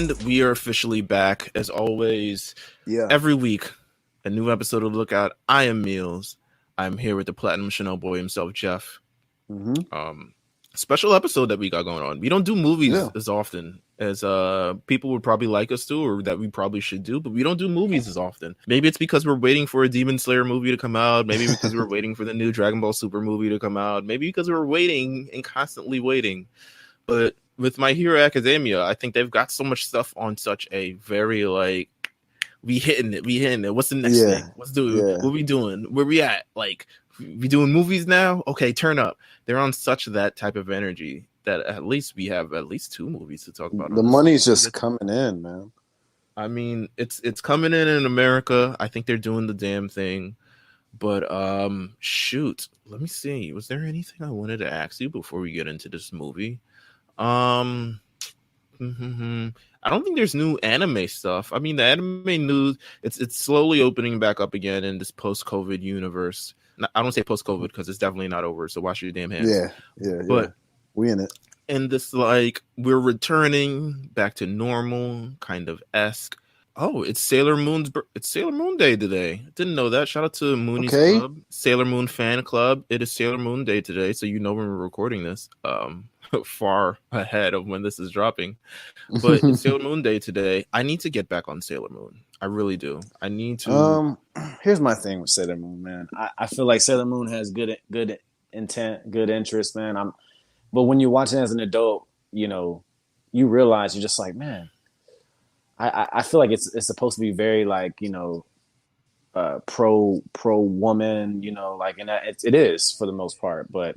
And we are officially back, as always. Yeah. Every week, a new episode of Lookout. I am Meelz. I'm here with the Platinum Chanel boy himself, Jeff. Special episode that we got going on. We don't do movies as often as people would probably like us to, or that we probably should do, but we don't do movies as often. Maybe it's because we're waiting for a Demon Slayer movie to come out. Maybe because we're waiting for the new Dragon Ball Super movie to come out. Maybe because we're waiting and constantly waiting. But with My Hero Academia, I think they've got so much stuff on such a very we hitting it. What's the next thing? What's what we doing? Where we at? Like, we doing movies now? Okay, turn up. They're on such that type of energy that at least we have at least 2 movies to talk about. The money's just coming in, man. I mean, it's coming in America. I think they're doing the damn thing. But shoot, let me see. Was there anything I wanted to ask you before we get into this movie? I don't think there's new anime stuff. I mean, the anime news, it's slowly opening back up again in this post-COVID universe. I don't say post-COVID because it's definitely not over, so wash your damn hands. But we in it. And this, we're returning back to normal, kind of esque. Oh, it's Sailor Moon Day today. Didn't know that. Shout out to Mooney's Club, Sailor Moon fan club. It is Sailor Moon Day today, so you know when we're recording this. Far ahead of when this is dropping, but it's Sailor Moon Day today. I need to get back on Sailor Moon. I really do. I need to. Here's my thing with Sailor Moon, man. I feel like Sailor Moon has good intent, good interest, man. But when you're watching as an adult, you realize you're just like, man. I feel like it's supposed to be very pro woman, and that it is for the most part, but.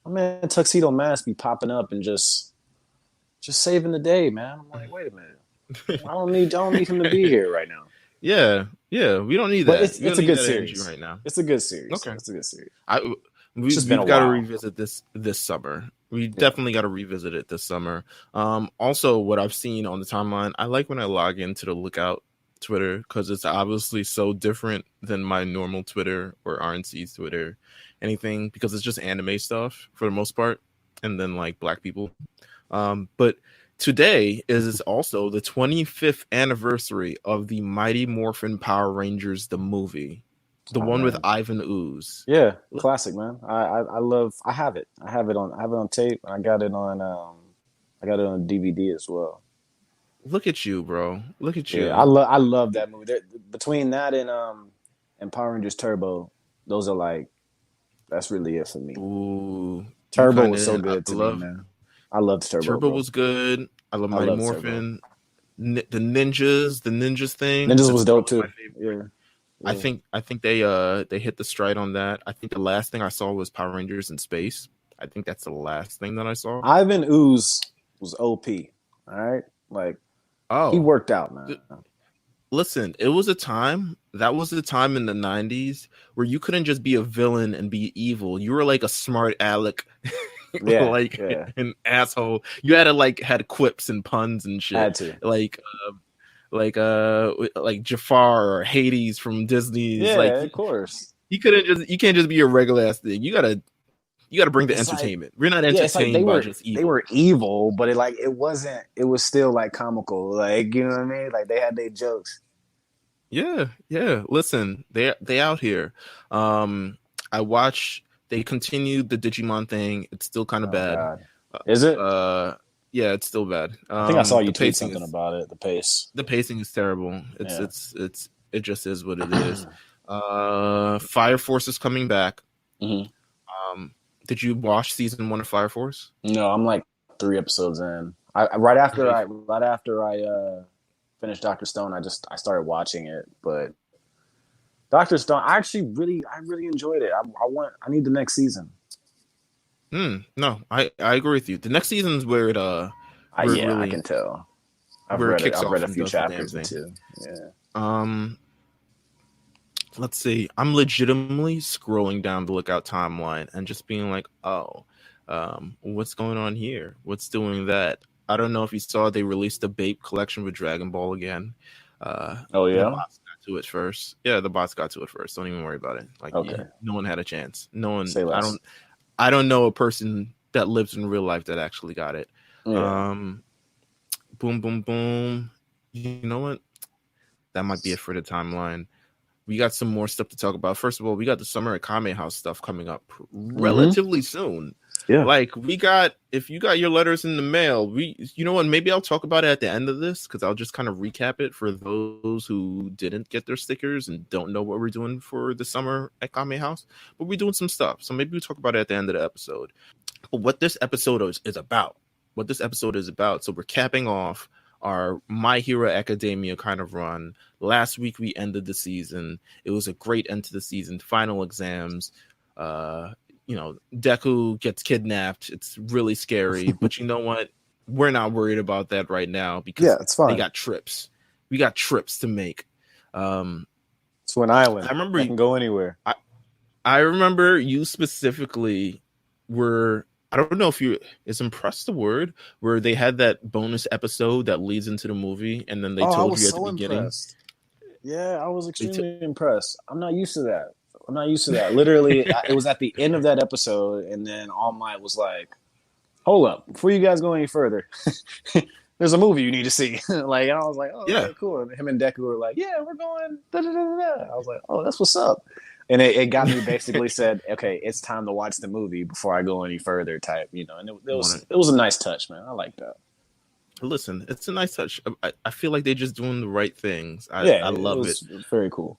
Man, Tuxedo Mask be popping up and just saving the day, man. I'm like, wait a minute, I don't need him to be here right now. Yeah, we don't need that. But it's a good series right now. It's a good series. Okay, it's a good series. We've got to revisit this summer. We definitely got to revisit it this summer. Also, what I've seen on the timeline, I like when I log into the Lookout Twitter because it's obviously so different than my normal Twitter or RNC's Twitter. Anything, because it's just anime stuff for the most part, and then black people. But today is also the 25th anniversary of the Mighty Morphin Power Rangers, the movie, the one with Ivan Ooze. Yeah, classic, man. I have it on tape, and I got it on DVD as well. Look at you, bro. Look at you. Yeah, I love that movie. Between that and Power Rangers Turbo, those are that's really it for me. Ooh, Turbo was so good to me, man. I loved Turbo. Turbo was good. I love Mighty Morphin. The ninjas thing. Ninjas was dope too. Yeah. I think they hit the stride on that. I think the last thing I saw was Power Rangers in Space. I think that's the last thing that I saw. Ivan Ooze was OP. All right, he worked out, man. Listen, it was a time. That was the time in the 90s where you couldn't just be a villain and be evil. You were like a smart aleck, an asshole. You had to had quips and puns and shit. Had to. Like Jafar or Hades from Disney. Yeah, of course. You can't just be a regular ass thing. You gotta bring the entertainment. We're not entertained by just evil. They were evil, but it wasn't. It was still comical. You know what I mean? They had their jokes. Yeah. Listen, they out here. I watch. They continued the Digimon thing. It's still kind of bad. God. Is it? Yeah, it's still bad. I think I saw you tweet something about it. The pacing is terrible. It just is what it is. Fire Force is coming back. Mm-hmm. Did you watch season 1 of Fire Force? No, I'm 3 episodes in. Right after I finished Dr. Stone, I started watching it. But Dr. Stone, I really enjoyed it. I need the next season. No, I agree with you. The next season is where it I can tell. I've read a few chapters too. Yeah. Let's see. I'm legitimately scrolling down the Lookout timeline and just being like, what's going on here? What's doing that? I don't know if you saw they released the Bape collection with Dragon Ball again. Oh yeah. The bots got to it first. Yeah, the bots got to it first. Don't even worry about it. No one had a chance. No one. Say less. I don't know a person that lives in real life that actually got it. Yeah. boom, boom, boom. You know what? That might be it for the timeline. We got some more stuff to talk about. First of all, we got the Summer at Kame House stuff coming up relatively soon. Yeah. Like if you got your letters in the mail, you know what? Maybe I'll talk about it at the end of this because I'll just kind of recap it for those who didn't get their stickers and don't know what we're doing for the Summer at Kame House. But we're doing some stuff, so maybe we'll talk about it at the end of the episode. But what this episode is about. So we're capping off our My Hero Academia kind of run. Last week we ended the season. It was a great end to the season. Final exams. Deku gets kidnapped. It's really scary. But you know what? We're not worried about that right now because it's fine. They got trips. We got trips to make. It's an island. I remember you can go anywhere. I remember you specifically were. I don't know if is impressed the word where they had that bonus episode that leads into the movie, and then they told you at the beginning. Impressed. Yeah, I was extremely impressed. I'm not used to that. Literally, it was at the end of that episode, and then All Might was like, "Hold up, before you guys go any further, there's a movie you need to see." Like, and I was like, "Oh, yeah, okay, cool." And him and Deku were like, "Yeah, we're going." Da, da, da, da. I was like, "Oh, that's what's up." And it got me basically said, "Okay, it's time to watch the movie before I go any further." Type, and it was a nice touch, man. I like that. Listen, it's a nice touch. I feel like they're just doing the right things. I love it. It's very cool.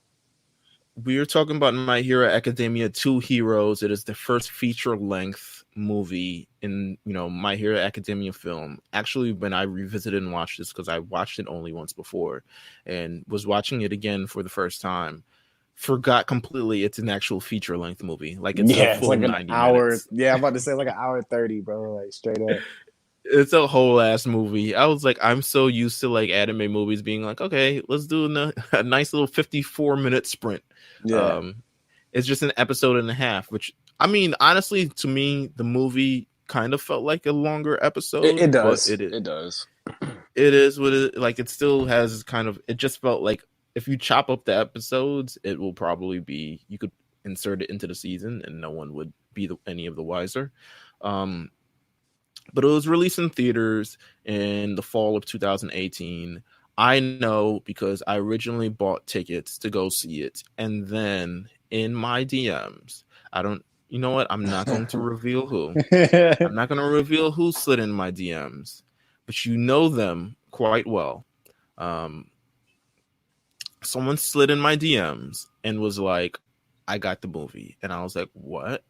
We are talking about My Hero Academia 2 Heroes. It is the first feature-length movie in, My Hero Academia film. Actually, when I revisited and watched this, because I watched it only once before, and was watching it again for the first time, forgot completely it's an actual feature-length movie. Like, it's a full like 90 hour. Minutes. Yeah, I'm about to say like an hour 30, bro. Like, straight up. It's a whole ass movie. I was like, I'm so used to like anime movies being like, okay, let's do a nice little 54-minute sprint. Yeah. It's just an episode and a half, which, I mean, honestly, to me, the movie kind of felt like a longer episode. It does. It does. It is what it like. It still has kind of. It just felt like if you chop up the episodes, it will probably be. You could insert it into the season, and no one would be any of the wiser. But it was released in theaters in the fall of 2018. I know because I originally bought tickets to go see it. And then in my DMs, you know what? I'm not going to reveal who. I'm not going to reveal who slid in my DMs, but you know them quite well. Someone slid in my DMs and was like, I got the movie. And I was like, what?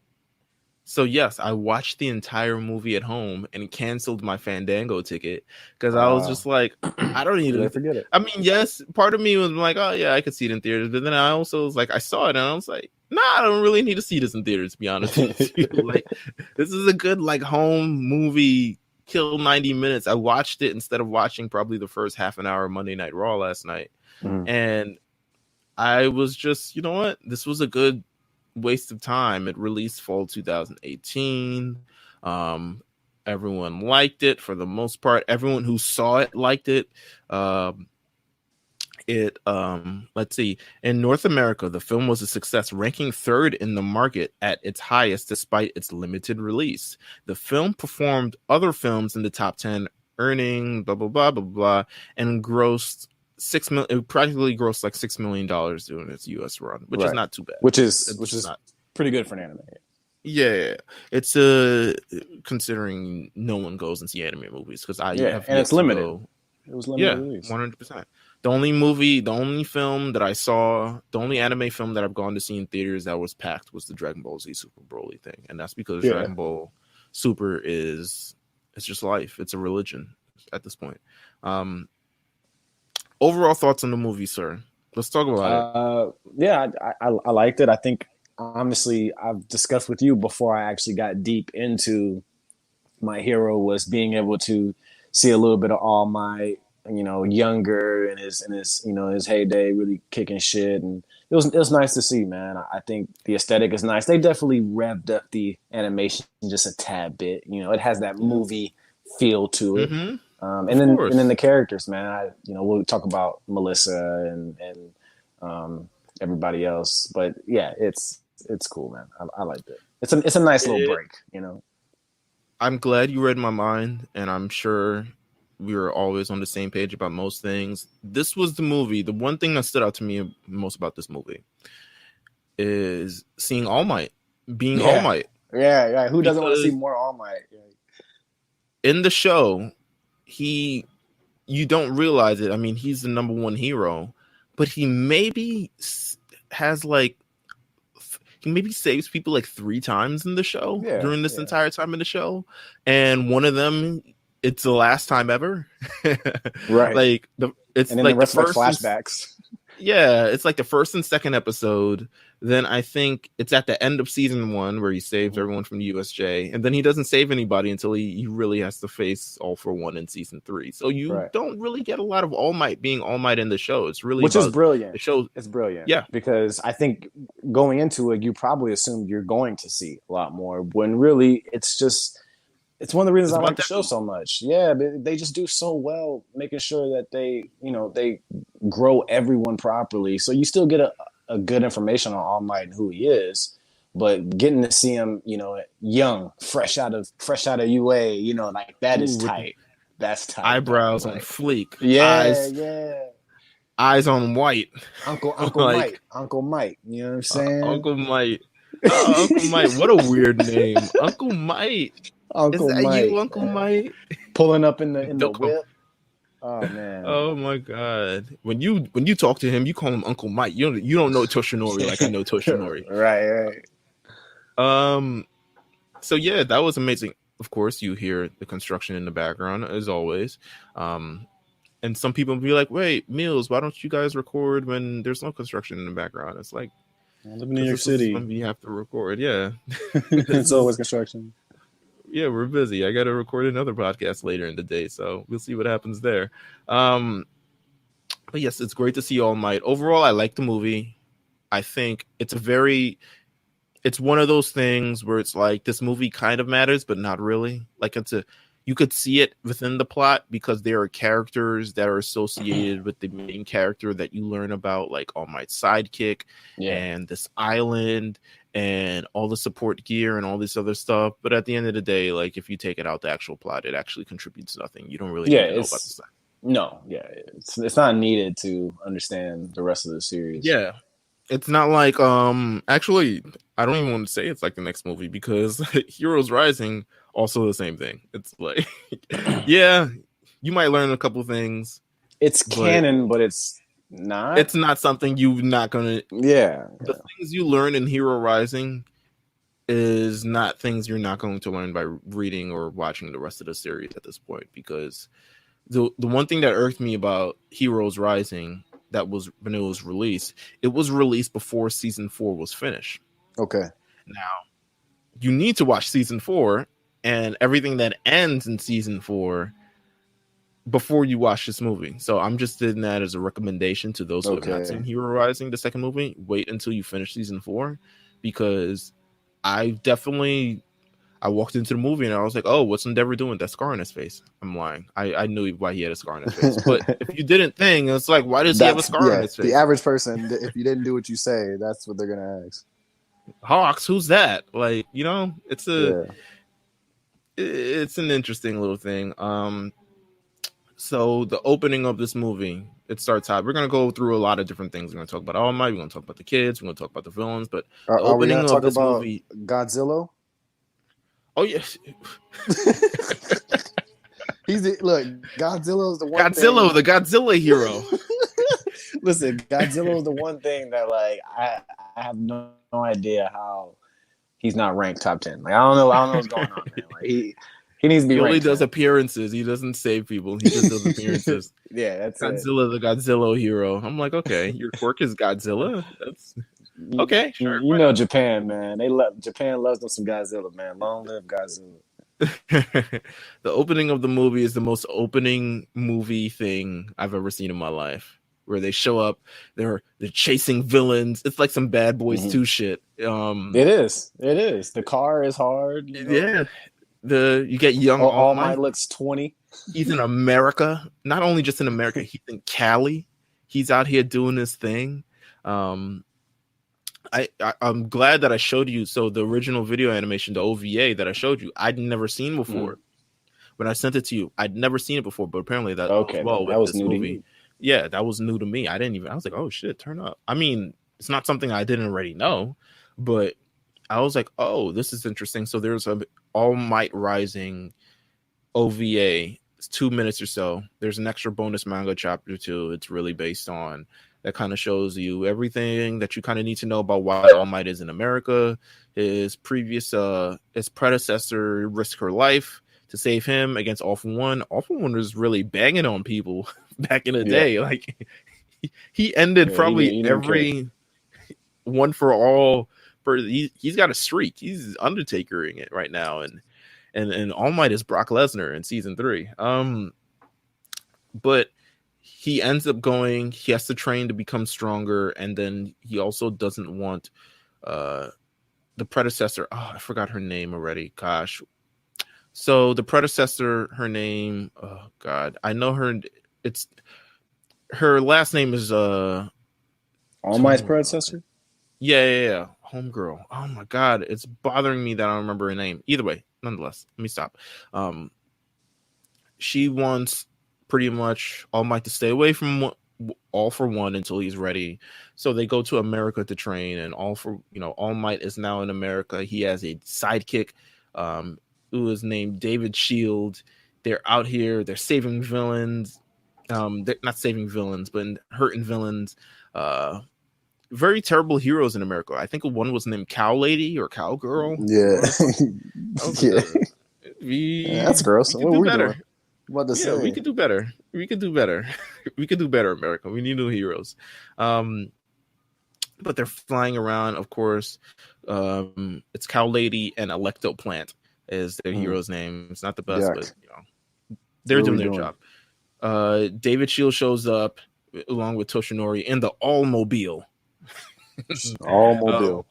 So yes, I watched the entire movie at home and canceled my Fandango ticket because I was just like, I don't need to forget it. I mean, yes, part of me was like, oh yeah, I could see it in theaters, but then I also was like, I saw it and I was like, nah, I don't really need to see this in theaters, to be honest with you. Like, this is a good like home movie, kill 90 minutes. I watched it instead of watching probably the first half an hour of Monday Night Raw last night, and I was just, you know what, this was a good waste of time. It released fall 2018. Everyone liked it for the most part. Everyone who saw it liked it. Let's see, in North America, the film was a success, ranking third in the market at its highest despite its limited release. The film performed other films in the top 10, earning blah blah blah blah blah, and grossed it practically grossed like $6 million during its US run, which is not too bad. Which is not pretty good for an anime. Yeah, it's considering no one goes and see anime movies because and it's limited. It was limited release. 100%. The only film that I saw, the only anime film that I've gone to see in theaters that was packed was the Dragon Ball Z Super Broly thing, and that's because Dragon Ball Super it's just life. It's a religion at this point. Overall thoughts on the movie, sir? Let's talk about it. I liked it. I think, honestly, I've discussed with you before I actually got deep into My Hero was being able to see a little bit of All Might, younger and his heyday, really kicking shit, and it was nice to see, man. I think the aesthetic is nice. They definitely revved up the animation just a tad bit. It has that movie feel to it. Mm-hmm. And then the characters, man. We'll talk about Melissa and everybody else, but yeah, it's cool, man. I liked it. It's a nice little break, I'm glad you read my mind, and I'm sure We were always on the same page about most things. This was the movie. The one thing that stood out to me most about this movie is seeing All Might, being All Might. Yeah. Who doesn't want to see more All Might? In the show, you don't realize it. I mean, he's the number one hero, but he maybe has like, he maybe saves people like 3 times in the show during this entire time in the show. And one of them, it's the last time ever. Right. Like it's like the rest the first flashbacks. Yeah, it's like the first and second episode. Then I think it's at the end of season 1 where he saves everyone from the USJ, and then he doesn't save anybody until he really has to face All for One in season 3. So you don't really get a lot of All Might being All Might in the show. It's really which is brilliant. The show, it's brilliant. Yeah, because I think going into it, you probably assumed you're going to see a lot more, when really it's one of the reasons I like the show so much. Yeah, they just do so well making sure that they grow everyone properly. So you still get a good information on All Might and who he is, but getting to see him, young, fresh out of UA, like that is tight. That's tight. Eyebrows on fleek. Yeah, eyes on white. Uncle Mike. Uncle Mike. You know what I'm saying? Uncle Mike. Uncle Mike. What a weird name. Uncle Mike. Uncle Is that Mike. you, Uncle Mike? Pulling up in the whip. Oh man. Oh my God. When you talk to him, you call him Uncle Mike. You don't know Toshinori like I know Toshinori. Right. So yeah, that was amazing. Of course, you hear the construction in the background as always. And some people will be like, "Wait, Meelz, why don't you guys record when there's no construction in the background?" It's like, I live in New York City. You have to record. Yeah. It's always construction. Yeah, we're busy. I got to record another podcast later in the day, so we'll see what happens there. But yes, it's great to see All Might. Overall, I like the movie. I think it's one of those things where it's like this movie kind of matters, but not really. Like you could see it within the plot because there are characters that are associated with the main character that you learn about, like All Might's sidekick and this island and all the support gear and all this other stuff. But at the end of the day, like if you take it out the actual plot, it actually contributes nothing. You don't really need to know about the stuff. No, it's not needed to understand the rest of the series. Yeah. It's not like actually I don't even want to say it's like the next movie, because Heroes Rising also the same thing. It's like yeah, you might learn a couple things. It's canon, but it's not. It's not something you're not gonna. Yeah. The things you learn in Hero Rising is not things you're not going to learn by reading or watching the rest of the series at this point. Because the one thing that irked me about Heroes Rising, that was when it was released before season 4 was finished. Okay. Now you need to watch season 4 and everything that ends in season 4 before you watch this movie. So I'm just doing that as a recommendation to those who have not seen Hero Rising, the second movie. Wait until you finish season 4, because I walked into the movie and I was like, oh, what's Endeavor doing with that scar on his face? I'm lying. I knew why he had a scar on his face. But if you didn't think, it's like, why does he have a scar on his face? The average person, if you didn't do what you say, that's what they're going to ask. Hawks, who's that? Like, it's an interesting little thing. So the opening of this movie, it starts out. We're going to go through a lot of different things. We're going to talk about All Might. We're going to talk about the kids. We're going to talk about the villains. But the opening of this movie, Godzilla. Oh yes. Godzilla is the one. The Godzilla hero. Listen, Godzilla is the one thing that I have no idea how he's not ranked top 10. Like I don't know what's going on, man. Like he needs to be. He ranked, only does man. Appearances. He doesn't save people. He just does appearances. Yeah, that's Godzilla, the Godzilla hero. I'm like, okay, your quirk is Godzilla. That's okay. Sure. You know Japan, man. Japan loves them some Godzilla, man. Long live Godzilla. The opening of the movie is the most opening movie thing I've ever seen in my life, where they show up, they're chasing villains. It's like some Bad Boys 2 shit. It is. The car is hard. Yeah. You get young All Might looks 20. He's in America. Not only just in America, he's in Cali. He's out here doing his thing. I'm glad that I showed you. So the original video animation, the OVA that I showed you, I'd never seen before. when I sent it to you, I'd never seen it before, but apparently that goes Okay, well that with was this new to movie. you. Yeah, that was new to me. I was like, oh shit, turn up. I mean, it's not something I didn't already know, but I was like, oh, this is interesting. So there's a All Might Rising OVA. It's 2 minutes or so. There's an extra bonus manga chapter too. It's really based on that kind of shows you everything that you kind of need to know about why All Might is in America. His predecessor risked her life to save him against All for One. All for One was really banging on people back in the day. Like he ended probably he didn't care. every one for all. He's got a streak. He's Undertakering it right now, and All Might is Brock Lesnar in season 3. But he ends up going. He has to train to become stronger, and then he also doesn't want the predecessor. Oh, I forgot her name already. Gosh. So the predecessor, her name. Oh God, I know her. It's her last name is All Might's predecessor. Yeah. Homegirl. Oh my God, it's bothering me that I don't remember her name. Either way, nonetheless, let me stop. She wants pretty much All Might to stay away from All for One until he's ready. So they go to America to train, and All Might is now in America. He has a sidekick, who is named David Shield. They're out here. They're saving villains. They're not saving villains, but hurting villains. Very terrible heroes in America. I think one was named Cow Lady or Cowgirl. Yeah. That's gross. What were we doing? What to say? We could do better. We could do better. We could do better, America. We need new heroes. But they're flying around, of course. It's Cow Lady and Electo Plant is their hero's name. It's not the best, but they're doing their job. David Shield shows up along with Toshinori in the All-Mobile. All-Mobile.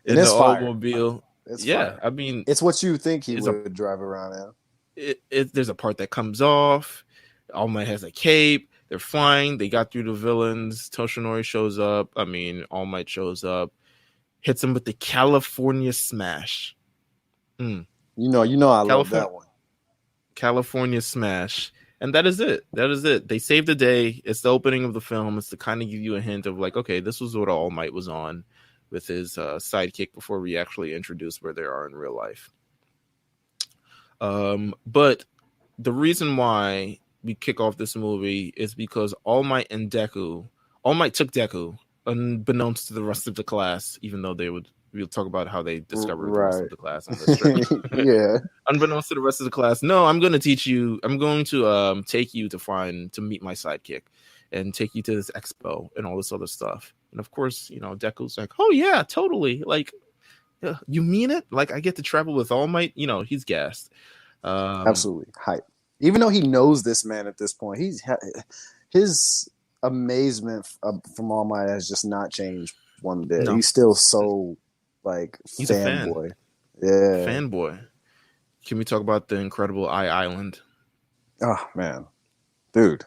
In the All-Mobile. Fire. I mean, it's what you think he would drive around in. There's a part that comes off. All Might has a cape. They're flying. They got through the villains. Toshinori shows up. I mean, All Might shows up, hits him with the California Smash. You know, I love that one. California Smash. And that is it. They saved the day. It's the opening of the film. It's to kind of give you a hint of like, okay, this was what All Might was on with his sidekick before we actually introduce where they are in real life. But the reason why we kick off this movie is because All Might took Deku, unbeknownst to the rest of the class, even though we'll talk about how they discovered the rest of the class on this trip. Unbeknownst to the rest of the class, no, I'm going to teach you. I'm going to take you to meet my sidekick and take you to this expo and all this other stuff. And of course, Deku's like, oh yeah, totally. Like, yeah, you mean it? Like, I get to travel with All Might? He's gassed. Absolutely. Hype. Even though he knows this man at this point, his amazement from All Might has just not changed one bit. No. He's still so he's fanboy. Yeah. Fanboy. Can we talk about the incredible Island? Oh man. Dude.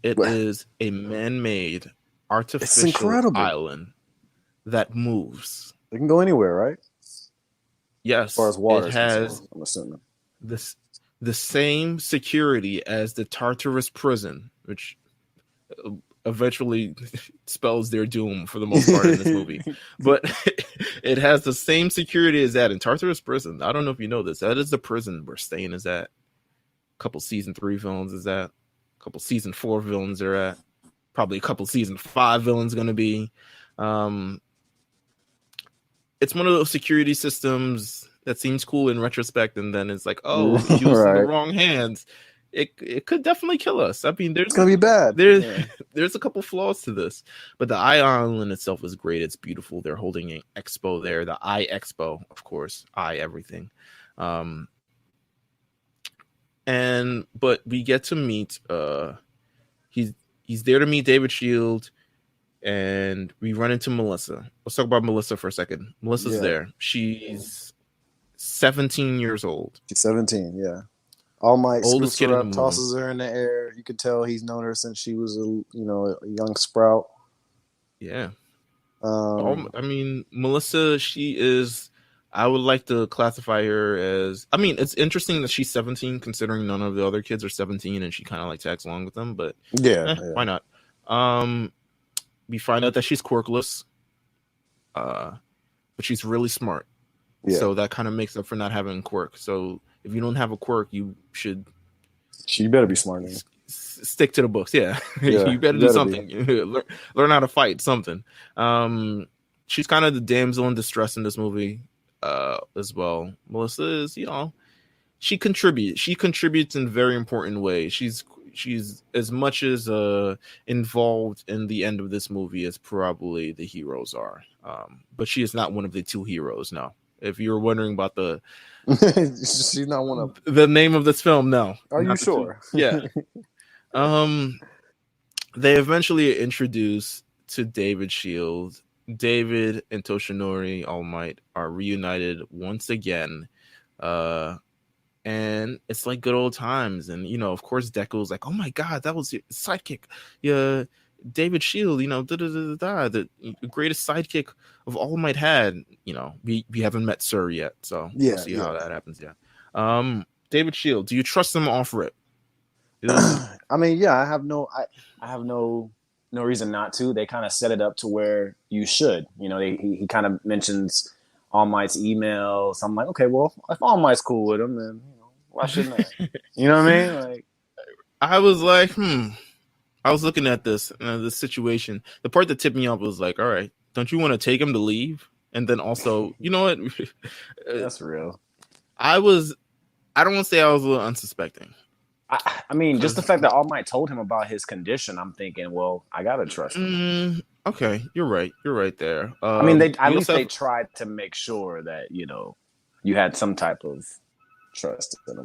It is a man-made artificial island that moves. It can go anywhere, right? Yes. As far as water, it has I'm assuming the same security as the Tartarus prison, which eventually spells their doom for the most part in this movie. But it has the same security as that in Tartarus prison. I don't know if you know this. That is the prison where Stain is at. A couple season 3 villains is at. A couple season 4 villains are at. Probably a couple season 5 villains going to be. It's one of those security systems that seems cool in retrospect, and then it's like, oh, used in the wrong hands, it could definitely kill us. I mean, it's gonna be bad. There's a couple flaws to this, but the Island itself is great. It's beautiful. They're holding an expo there, the Expo, of course, everything. But we get to meet. He's there to meet David Shield. And we run into Melissa. Let's talk about Melissa for a second. Melissa's there. She's 17 years old. She's 17, yeah. All Might scoops her up, tosses her in the air. You could tell he's known her since she was a young sprout. Yeah. Melissa, she is I would like to classify her as. I mean, it's interesting that she's 17, considering none of the other kids are 17, and she kind of like tags along with them. But Yeah. why not? We find out that she's quirkless, but she's really smart. Yeah. So that kind of makes up for not having a quirk. So if you don't have a quirk, you should. She better be smart. Stick to the books. Yeah, you better do something. Learn how to fight. Something. She's kind of the damsel in distress in this movie. As well. Melissa is, she contributes in very important ways. She's as much as involved in the end of this movie as probably the heroes are. But she is not one of the two heroes. No, if you're wondering about she's not one of the name of this film. No, are you sure? Yeah. They eventually introduce to David Shield. David and Toshinori All Might are reunited once again, and it's like good old times. And of course, Deku's like, "Oh my god, that was your sidekick, yeah, David Shield. The greatest sidekick of All Might had. We haven't met Sir yet, so we'll see how that happens. Yeah, David Shield, do you trust him off rip? I mean, yeah, I have no reason not to. They kind of set it up to where you should. He kind of mentions All Might's emails. I'm like, okay, well, if All Might's cool with him, then why shouldn't I? You know what I mean? Like, I was like, I was looking at this situation. The part that tipped me off was like, all right, don't you want to take him to leave? And then also, you know what? That's real. I don't want to say I was a little unsuspecting. I mean, just the fact that All Might told him about his condition, I'm thinking, well, I gotta trust him. Okay, you're right. You're right there. I mean, they tried to make sure that you had some type of trust in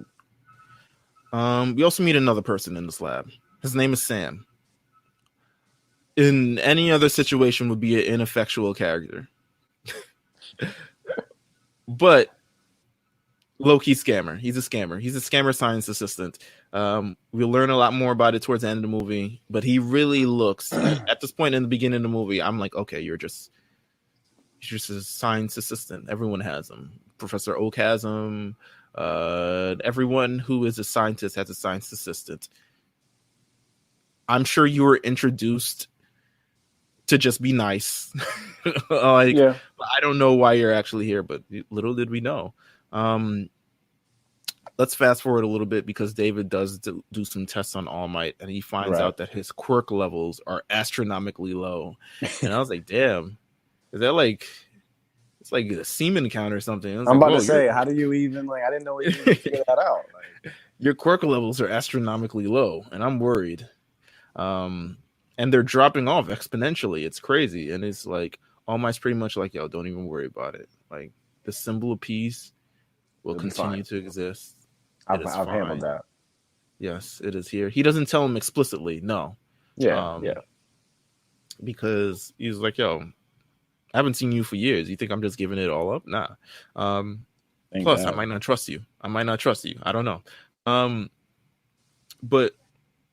him. We also meet another person in this lab. His name is Sam. In any other situation, would be an ineffectual character, but low-key scammer. He's a scammer. He's a scammer science assistant. We'll learn a lot more about it towards the end of the movie, but he really looks at this point in the beginning of the movie, I'm like, okay, you're just a science assistant. Everyone has him. Professor Oak has him. Everyone who is a scientist has a science assistant. I'm sure you were introduced to just be nice. I don't know why you're actually here, but little did we know. Let's fast forward a little bit, because David does do some tests on All Might, and he finds out that his quirk levels are astronomically low. And I was like, damn, is that like, it's like a semen count or something? I'm about to say, how do you even, I didn't know you could figure that out. Your quirk levels are astronomically low, and I'm worried. And they're dropping off exponentially. It's crazy. And it's like, All Might's pretty much like, yo, don't even worry about it. Like, the symbol of peace will continue to exist. I've handled that. Yes, it is here. He doesn't tell him explicitly, no. Yeah. Because he's like, yo, I haven't seen you for years. You think I'm just giving it all up? Nah. Plus, I might not trust you. I don't know. But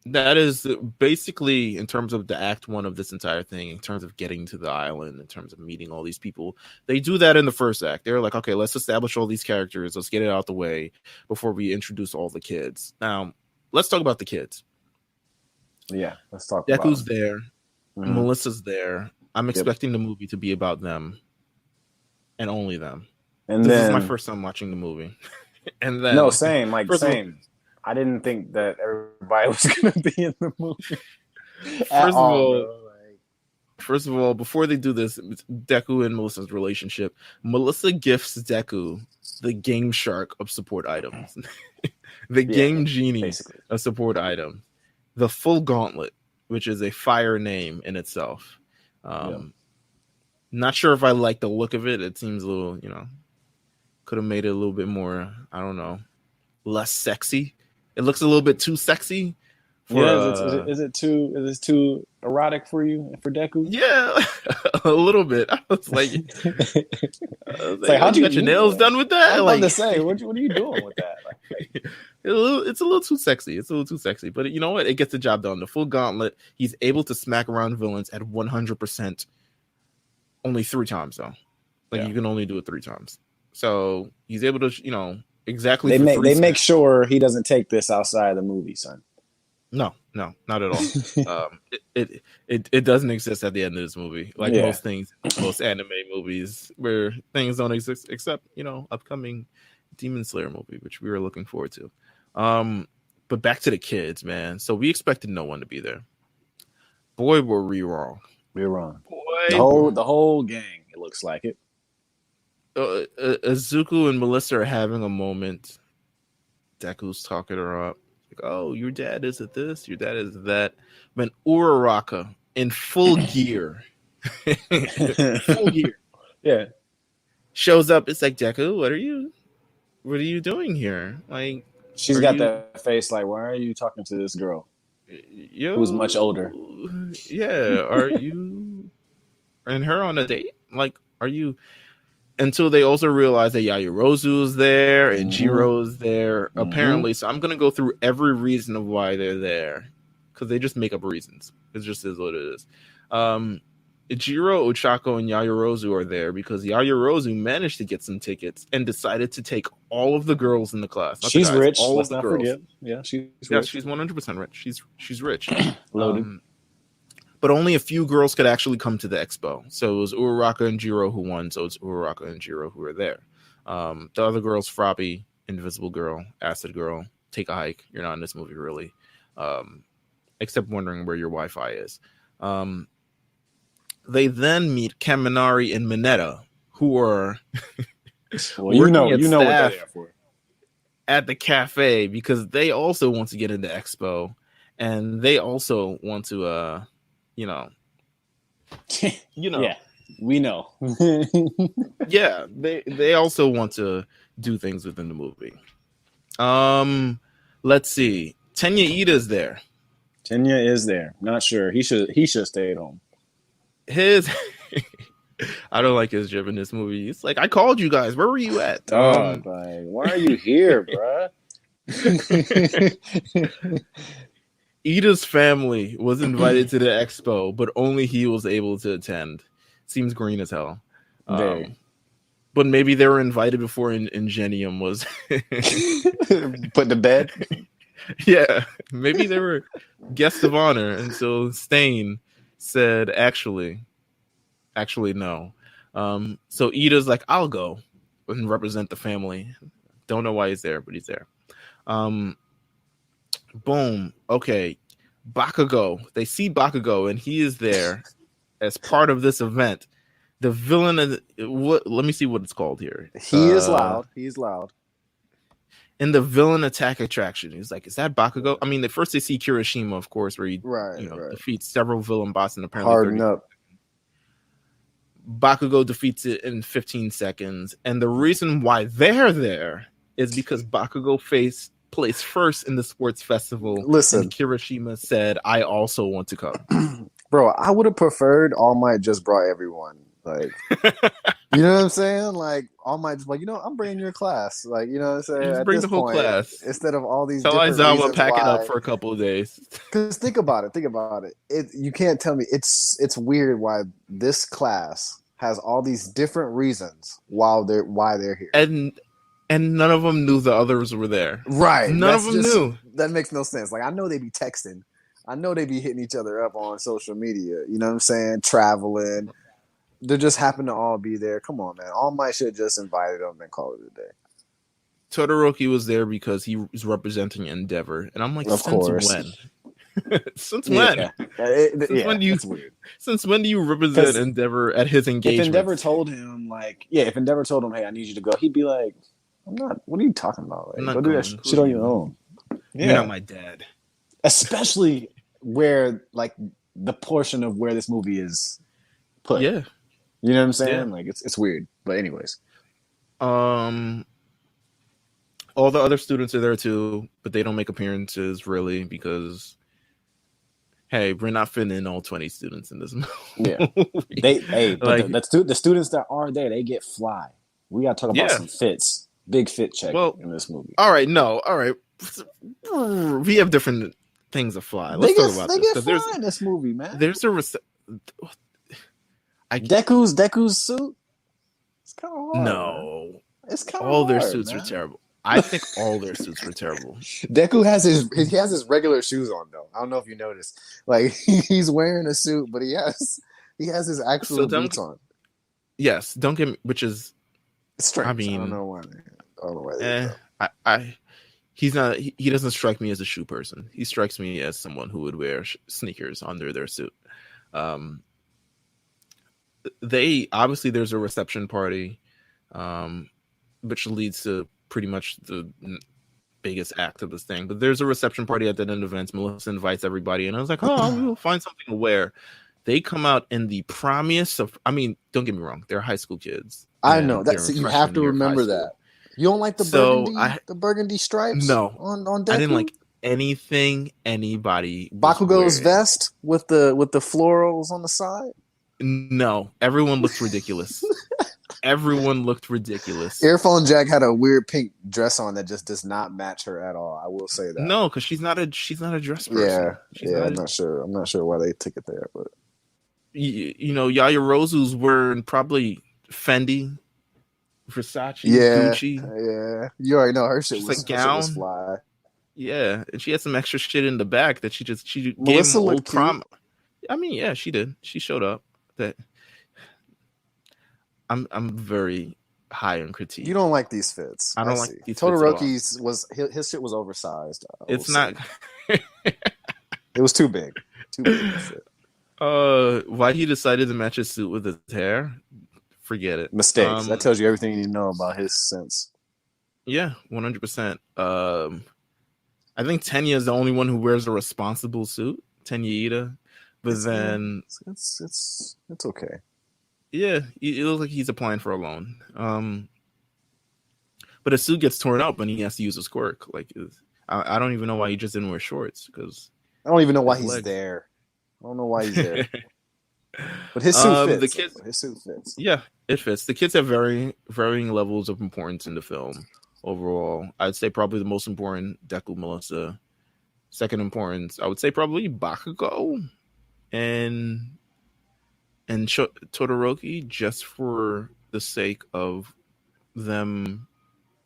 that is basically, in terms of the act one of this entire thing, in terms of getting to the island, in terms of meeting all these people. They do that in the first act. They're like, okay, let's establish all these characters. Let's get it out the way before we introduce all the kids. Now, let's talk about the kids. Yeah, let's talk about Deku's there. Mm-hmm. Melissa's there. I'm expecting the movie to be about them and only them. And this is my first time watching the movie. And then same. I didn't think that everybody was going to be in the movie. First of all, before they do this, Deku and Melissa's relationship, Melissa gifts Deku the Game Shark of support items, the Game Genie basically of support items, the full Gauntlet, which is a fire name in itself. Not sure if I like the look of it. It seems a little, could have made it a little bit more, I don't know, less sexy. It looks a little bit too sexy. Is it too erotic for you, for Deku? Yeah, a little bit. I was like, how'd you get your nails done with that? I was about to say, what are you doing with that? It's a little too sexy. But you know what? It gets the job done. The full Gauntlet. He's able to smack around villains at 100%. Only 3 times though. You can only do it 3 times. So he's able to, exactly They for make 3 they make seconds. sure he doesn't take this outside the movie, son. They make Sure he doesn't take this outside the movie, son. No, not at all. It doesn't exist at the end of this movie, like Yeah. most things, most anime movies, where things don't exist except upcoming Demon Slayer movie, which we were looking forward to. But back to the kids, man. So we expected no one to be there. Boy, were we wrong. We're wrong. Boy, The whole gang. It looks like it. Izuku and Melissa are having a moment. Deku's talking her up. Like, oh, your dad is at this, your dad is that. When Uraraka in full gear, full gear, Yeah. shows up, it's like, Deku, what are you doing here? Like, she's got that face like, why are you talking to this girl who's much older? Yeah, are you and her on a date? Like, are you? Until they also realize that Yaoyorozu's there and Jiro's there, apparently. So I'm going to go through every reason of why they're there, because they just make up reasons. It just is what it is. Jiro, Ochako, and Yaoyorozu are there because Yaoyorozu managed to get some tickets and decided to take all of the girls in the class. She's rich. All Let's of the not girls. forget. Yeah, she's rich. She's 100% rich. She's rich. Loaded. But only a few girls could actually come to the expo. So it was Uraraka and Jiro who won. So it's Uraraka and Jiro who are there. The other girls, Frobby, Invisible Girl, Acid Girl, Take a Hike. You're not in this movie, really. Except wondering where your Wi-Fi is. They then meet Kaminari and Mineta, who are well, you know what they're there for. At the cafe, because they also want to get into expo. And they also want to... yeah, we know. Yeah, they also want to do things within the movie. Let's see. Tenya Ida's there. Tenya is there. Not sure. He should stay at home. I don't like his jib in this movie. It's like, I called you guys. Where were you at? Like, why are you here, bruh? Ida's family was invited to the expo, but only he was able to attend. Seems green as hell. But maybe they were invited before Ingenium was put to bed. Yeah, maybe they were guests of honor, and so Stain said, "Actually, no." So Ida's like, "I'll go and represent the family." Don't know why he's there, but he's there. Boom. Okay. Bakugo. They see Bakugo, and he is there as part of this event. The villain of let me see what it's called here. He is loud. He's loud. In the villain attack attraction, he's like, "Is that Bakugo?" I mean, at first they see Kirishima, of course, where he defeats several villain bosses and apparently harden up. Bakugo defeats it in 15 seconds, and the reason why they're there is because Bakugo placed first in the sports festival. Listen, and Kirishima said, "I also want to come." Bro, I would have preferred All Might just brought everyone. Like, you know what I'm saying? Like, All Might just like, I'm bringing your class. Like, you know what I'm saying? Just bring the whole class instead of all these. Tell Aizawa pack it up for a couple of days. Because think about it. You can't tell me it's weird why this class has all these different reasons why they're here. And none of them knew the others were there. Right. None of them knew. That makes no sense. Like, I know they be texting. I know they be hitting each other up on social media. You know what I'm saying? Traveling. They just happen to all be there. Come on, man. All Might should have just invited them and call it a day. Todoroki was there because he was representing Endeavor. And I'm like, since when? Since when? Since when do you represent Endeavor at his engagement? If Endeavor told him, hey, I need you to go, he'd be like, I'm not. What are you talking about? Like, go do that shit on your own. You're not my dad. Especially where, like, the portion of where this movie is put. Yeah. You know what I'm saying? Yeah. Like, it's weird. But anyways. All the other students are there too, but they don't make appearances really because, hey, we're not fitting in all 20 students in this movie. Yeah. The students that are there, they get fly. We got to talk about some fits. Big fit check in this movie. All right. We have different things of fly. Let's talk about this. They get fly in this movie, man. There's a... Deku's suit? It's kind of hard. No. It's kind of All their hard, suits man. are terrible. I think all their suits were terrible. Deku has his regular shoes on though. I don't know if you noticed. Like he's wearing a suit, but he has his actual So boots on. yes, don't get me. Which is, It's strange. I mean, I don't know why. I don't know why. he's not. He doesn't strike me as a shoe person. He strikes me as someone who would wear sneakers under their suit. They obviously there's a reception party, which leads to pretty much the biggest act of this thing. But there's a reception party at the end of events. Melissa invites everybody, and I was like, oh, we'll find something to wear. They come out in the promise of. I mean, don't get me wrong, they're high school kids. I know that's you have to remember that. You don't like the burgundy stripes? No, on Deku? I didn't like anything anybody. Bakugo's vest with the florals on the side. No, everyone looked ridiculous. Everyone looked ridiculous. Earphone Jack had a weird pink dress on that just does not match her at all. I will say that. No, because she's not a dress person. I'm not sure. I'm not sure why they took it there, but you know, Yaya Rosu's wearing probably Fendi, Versace, Gucci. Yeah, you already know her shit She's was like gown. Shit was fly. Yeah, and she had some extra shit in the back that she gave Melissa him looked prom. I mean, yeah, she did. She showed up. That I'm very high on critique. You don't like these fits. I don't like these Todoroki's was his shit was oversized. It's not. It was too big. Too big. Why he decided to match his suit with his hair? Forget it. Mistakes. That tells you everything you need to know about his sense. Yeah, 100%. I think Tenya is the only one who wears a responsible suit. Tenya Ida. But then it's okay. Yeah, it looks like he's applying for a loan. But his suit gets torn up when he has to use his quirk. Like, I don't even know why he just didn't wear shorts. Because I don't even know why he's there. I don't know why he's there. But his suit fits. His suit fits. Yeah, it fits. The kids have varying levels of importance in the film. Overall, I'd say probably the most important, Deku, Melissa. Second importance, I would say probably Bakugo and Todoroki, just for the sake of them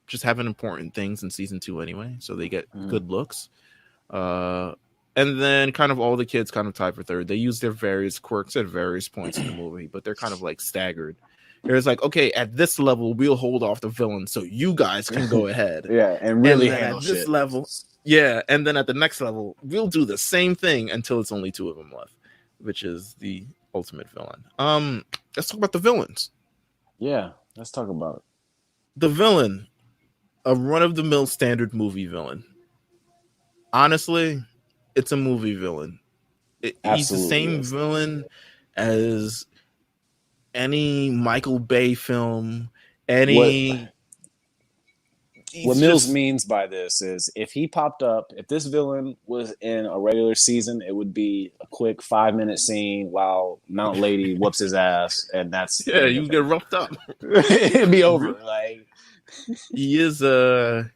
just having important things in season 2 anyway, so they get good looks. And then kind of all the kids kind of tied for third. They use their various quirks at various points in the movie, but they're kind of like staggered. There's like, okay, at this level, we'll hold off the villain so you guys can go ahead. Yeah, and really handle at this shit. Level. Yeah, and then at the next level, we'll do the same thing until it's only 2 of them left, which is the ultimate villain. Let's talk about the villains. Yeah, let's talk about it. The villain, a run-of-the-mill standard movie villain. Honestly, it's a movie villain. He's the same villain as any Michael Bay film. What Meelz means by this is if he popped up, if this villain was in a regular season, it would be a quick 5-minute scene while Mount Lady whoops his ass, and that's you get roughed up. It'd be over. Like he is a.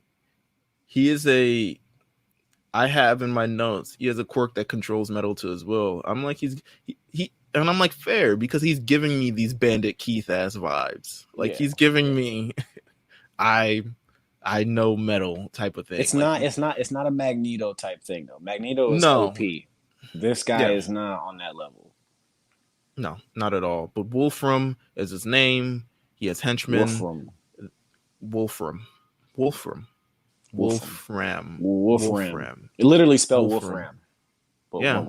I have in my notes. He has a quirk that controls metal to his will. I'm like he and I'm like fair because he's giving me these Bandit Keith ass vibes. Like he's giving me, I know metal type of thing. It's not a Magneto type thing though. Magneto is OP. This guy is not on that level. No, not at all. But Wolfram is his name. He has henchmen. Wolfram. It literally spelled Wolfram. Yeah.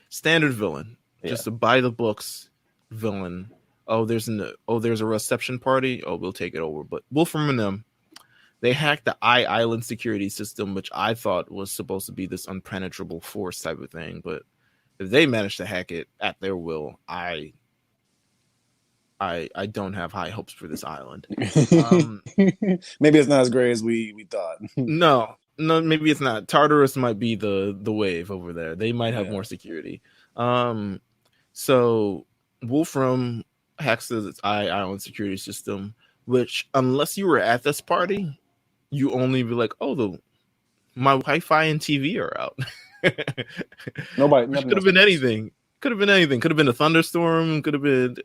Standard villain. Yeah. Just a by the books villain. There's a reception party. We'll take it over. But Wolfram and them, they hacked the Island security system, which I thought was supposed to be this impenetrable force type of thing. But if they managed to hack it at their will, I don't have high hopes for this island. Maybe it's not as great as we thought. No, maybe it's not. Tartarus might be the wave over there. They might have more security. So Wolfram hacks the Island security system, which unless you were at this party, you only be like, my Wi-Fi and TV are out. Could have been anything. Could have been a thunderstorm. Could have been,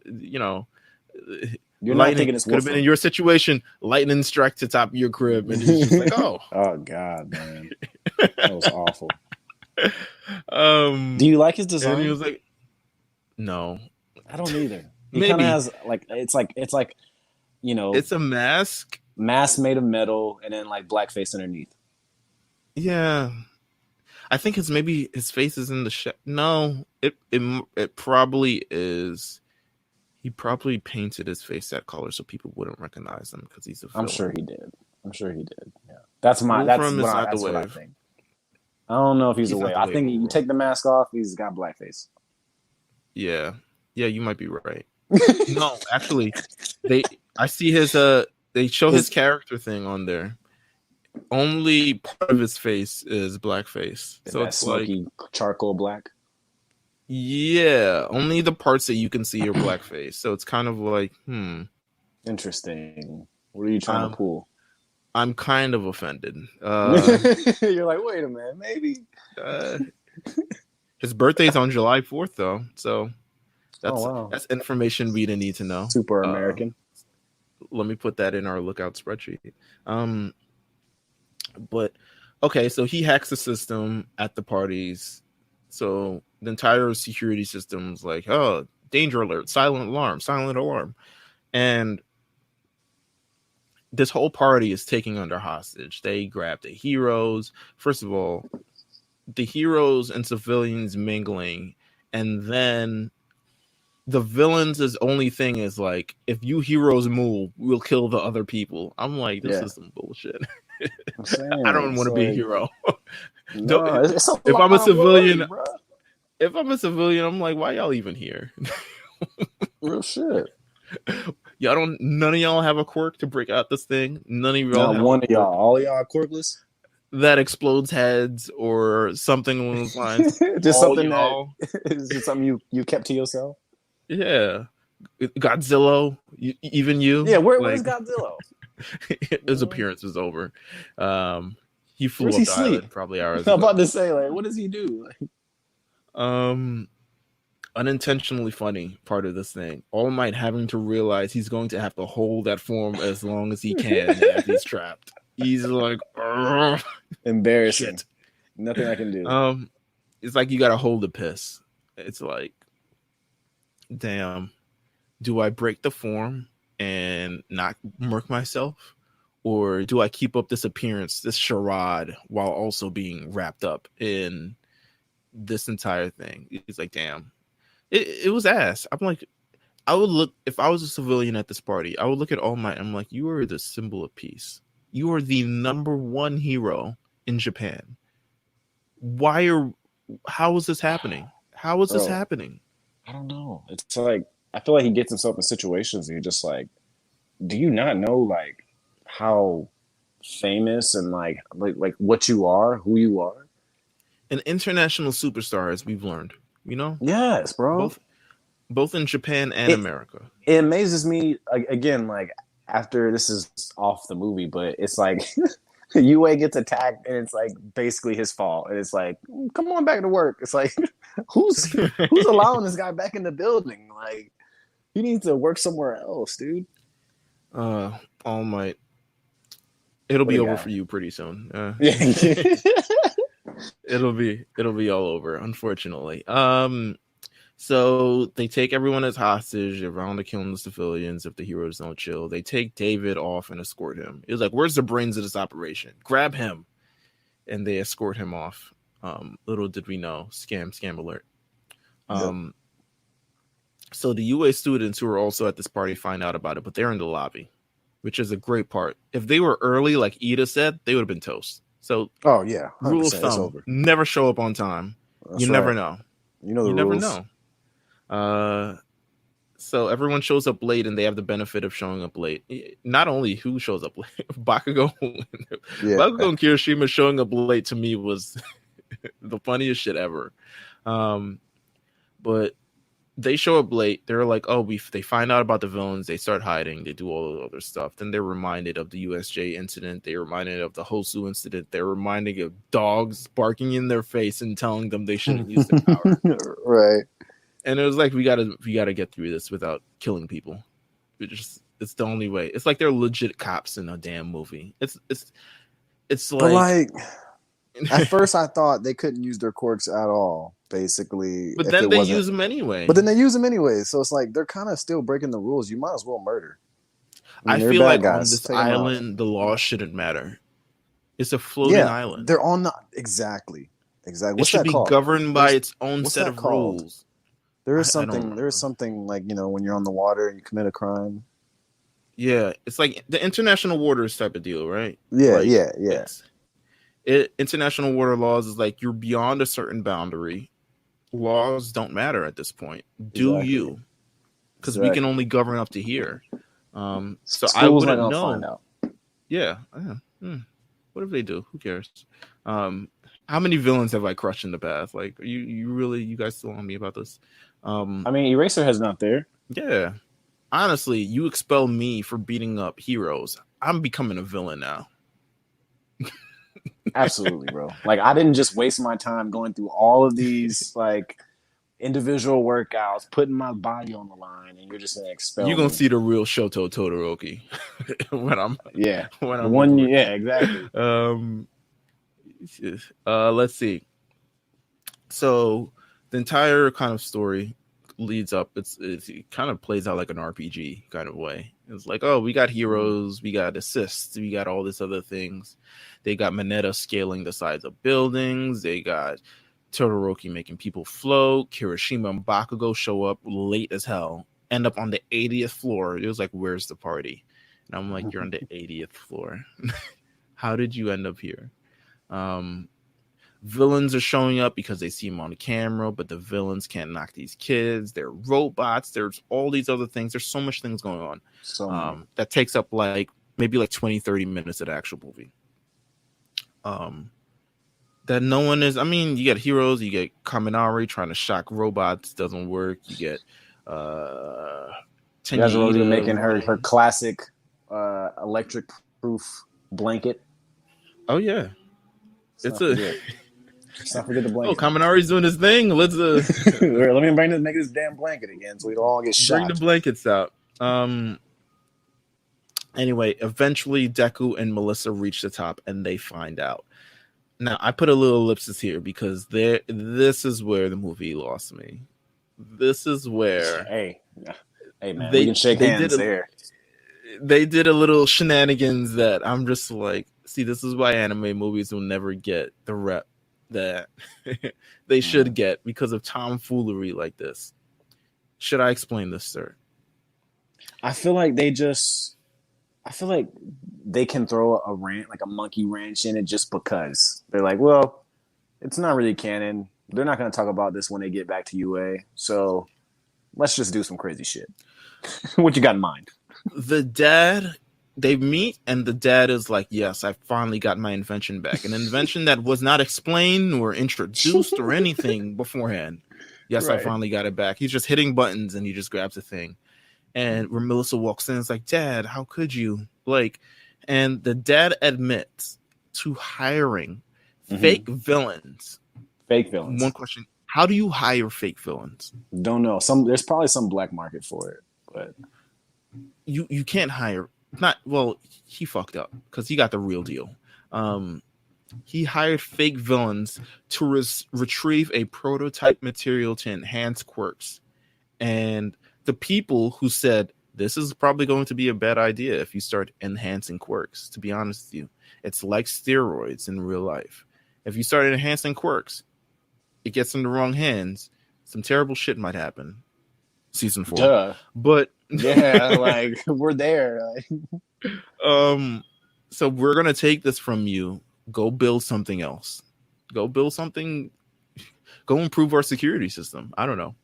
You're not thinking it's could have been in your situation. Lightning strike to top of your crib, and it's just like, oh, oh God, man, that was awful. Do you like his design? And he was like, no, I don't either. He kind of has like it's like it's a mask made of metal, and then like blackface underneath. Yeah, I think it's maybe his face is in the No, it probably is. He probably painted his face that color so people wouldn't recognize him because he's a villain. I'm sure he did. Yeah, that's what I think. I don't know if he's a wave. I think you take the mask off, he's got blackface. Yeah, you might be right. No, actually, I see his they show his character thing on there. Only part of his face is blackface, so it's smoky, like charcoal black. Yeah, only the parts that you can see are blackface. So it's kind of like, interesting. What are you trying to pull? I'm kind of offended. You're like, wait a minute, maybe. His birthday's on July 4th, though, so that's information we didn't need to know. Super American. Let me put that in our lookout spreadsheet. But okay, so he hacks the system at the parties. So the entire security system's like, oh, danger alert, silent alarm. And this whole party is taking under hostage. They grab the heroes. First of all, the heroes and civilians mingling. And then the villains' only thing is like, if you heroes move, we'll kill the other people. I'm like, this is some bullshit. I don't want to be a hero. No, if I'm a civilian... If I'm a civilian, I'm like, why y'all even here? Real shit. None of y'all have a quirk to break out this thing. None of y'all. Not one of y'all. All of y'all are quirkless. That explodes heads or something along those lines. Just something is just something you kept to yourself. Yeah, Godzilla. Even you. Yeah, where's Godzilla? His appearance was over. He flew up the island probably hours ago. I'm about to say, like, what does he do? Unintentionally funny part of this thing. All Might having to realize he's going to have to hold that form as long as he can if he's trapped. He's like, embarrassing. Shit. Nothing I can do. It's like you gotta hold the piss. It's like, damn, do I break the form and not murk myself? Or do I keep up this appearance, this charade, while also being wrapped up in this entire thing? He's like, damn, it was ass. I'm like, I would look, if I was a civilian at this party, I would look at All Might. I'm like, you are the symbol of peace. You are the number one hero in Japan. How is this happening? How is this happening? I don't know. It's like, I feel like he gets himself in situations and you're just like, do you not know like how famous and like what you are, who you are? An international superstar, as we've learned, Yes, bro. Both in Japan and America. It amazes me again, like after this is off the movie, but it's like UA gets attacked and it's like basically his fault. And it's like, come on back to work. It's like, who's allowing this guy back in the building? Like, he needs to work somewhere else, dude. All Might. It'll be over for you pretty soon. It'll be all over, unfortunately. So they take everyone as hostage. They're around to killing the civilians if the heroes don't chill. They take David off and escort him. It was like, where's the brains of this operation? Grab him. And they escort him off. Little did we know, scam alert. So the UA students who are also at this party find out about it, but they're in the lobby, which is a great part. If they were early, like Ida said, they would have been toast. So, rule of thumb: never show up on time. That's you never know. You know the rules. Never know. So everyone shows up late, and they have the benefit of showing up late. Not only who shows up late, Bakugo, Bakugo and Kirishima showing up late to me was the funniest shit ever. But they show up late. They're like, they find out about the villains. They start hiding. They do all the other stuff. Then they're reminded of the USJ incident. They're reminded of the Hosu incident. They're reminded of dogs barking in their face and telling them they shouldn't use their power. Right. And it was like, we gotta get through this without killing people. It's the only way. It's like they're legit cops in a damn movie. It's But like, at first I thought they couldn't use their quirks at all, basically. but if then it they wasn't, use them anyway. But then they use them anyway. So it's like they're kind of still breaking the rules. You might as well murder. I they're feel bad like guys. on this Take 'em out. island, the law shouldn't matter. It's a floating island. They're on the exactly. What's it should that be called? governed by its own what's set that of called? rules. There is I don't something. There is something like, you know, when you're on the water and you commit a crime. Yeah, it's like the international waters type of deal, right? Yeah, Like, yeah. International water laws is like you're beyond a certain boundary. Laws don't matter at this point. Do Exactly. you? Because we can only govern up to here. So Schools I wouldn't not gonna know. find out. Yeah. What if they do? Who cares? How many villains have I crushed in the past? Like, you guys still on me about this? I mean, Eraserhead's not there. Yeah. Honestly, you expel me for beating up heroes. I'm becoming a villain now. Absolutely, bro. Like, I didn't just waste my time going through all of these like individual workouts, putting my body on the line, and you're just gonna expel. You're gonna see the real Shoto Todoroki when I'm exactly. Let's see. So the entire kind of story leads up. It kind of plays out like an RPG kind of way. It's like, oh, we got heroes, we got assists, we got all this other things. They got Mineta scaling the sides of buildings. They got Todoroki making people float. Kirishima and Bakugo show up late as hell, end up on the 80th floor. It was like, where's the party? And I'm like, you're on the 80th floor. How did you end up here? Villains are showing up because they see them on the camera, but the villains can't knock these kids. They're robots. There's all these other things. There's so much things going on. That takes up like maybe like 20, 30 minutes of the actual movie. That no one is. I mean, you get heroes. You get Kaminari trying to shock robots. Doesn't work. You get Yajirobe making her classic electric proof blanket. Oh yeah, Let's not forget the blanket. Oh, Kaminari's doing his thing. Let's let me make this damn blanket again, so we don't all get shot. Bring the blankets out. Anyway, eventually Deku and Melissa reach the top and they find out. Now, I put a little ellipsis here because this is where the movie lost me. This is where... Hey man, we can shake hands there. They did a little shenanigans that I'm just like, see, this is why anime movies will never get the rep that they should get because of tomfoolery like this. Should I explain this, sir? I feel like they can throw a rant, like a monkey wrench in it just because. They're like, well, it's not really canon. They're not going to talk about this when they get back to UA. So let's just do some crazy shit. What you got in mind? The dad, they meet and the dad is like, yes, I finally got my invention back. An invention that was not explained or introduced or anything beforehand. Yes, right. I finally got it back. He's just hitting buttons and he just grabs the thing. And when Melissa walks in, it's like, Dad, how could you? Like, and the dad admits to hiring fake villains. Fake villains. One question: how do you hire fake villains? Don't know. There's probably some black market for it, but you can't hire. Not well. He fucked up because he got the real deal. He hired fake villains to retrieve a prototype material to enhance quirks, and the people who said this is probably going to be a bad idea if you start enhancing quirks. To be honest with you, it's like steroids in real life. If you start enhancing quirks, it gets in the wrong hands. Some terrible shit might happen. Season 4. Duh. But yeah, like we're there. So we're gonna take this from you. Go build something else. Go build something. Go improve our security system. I don't know.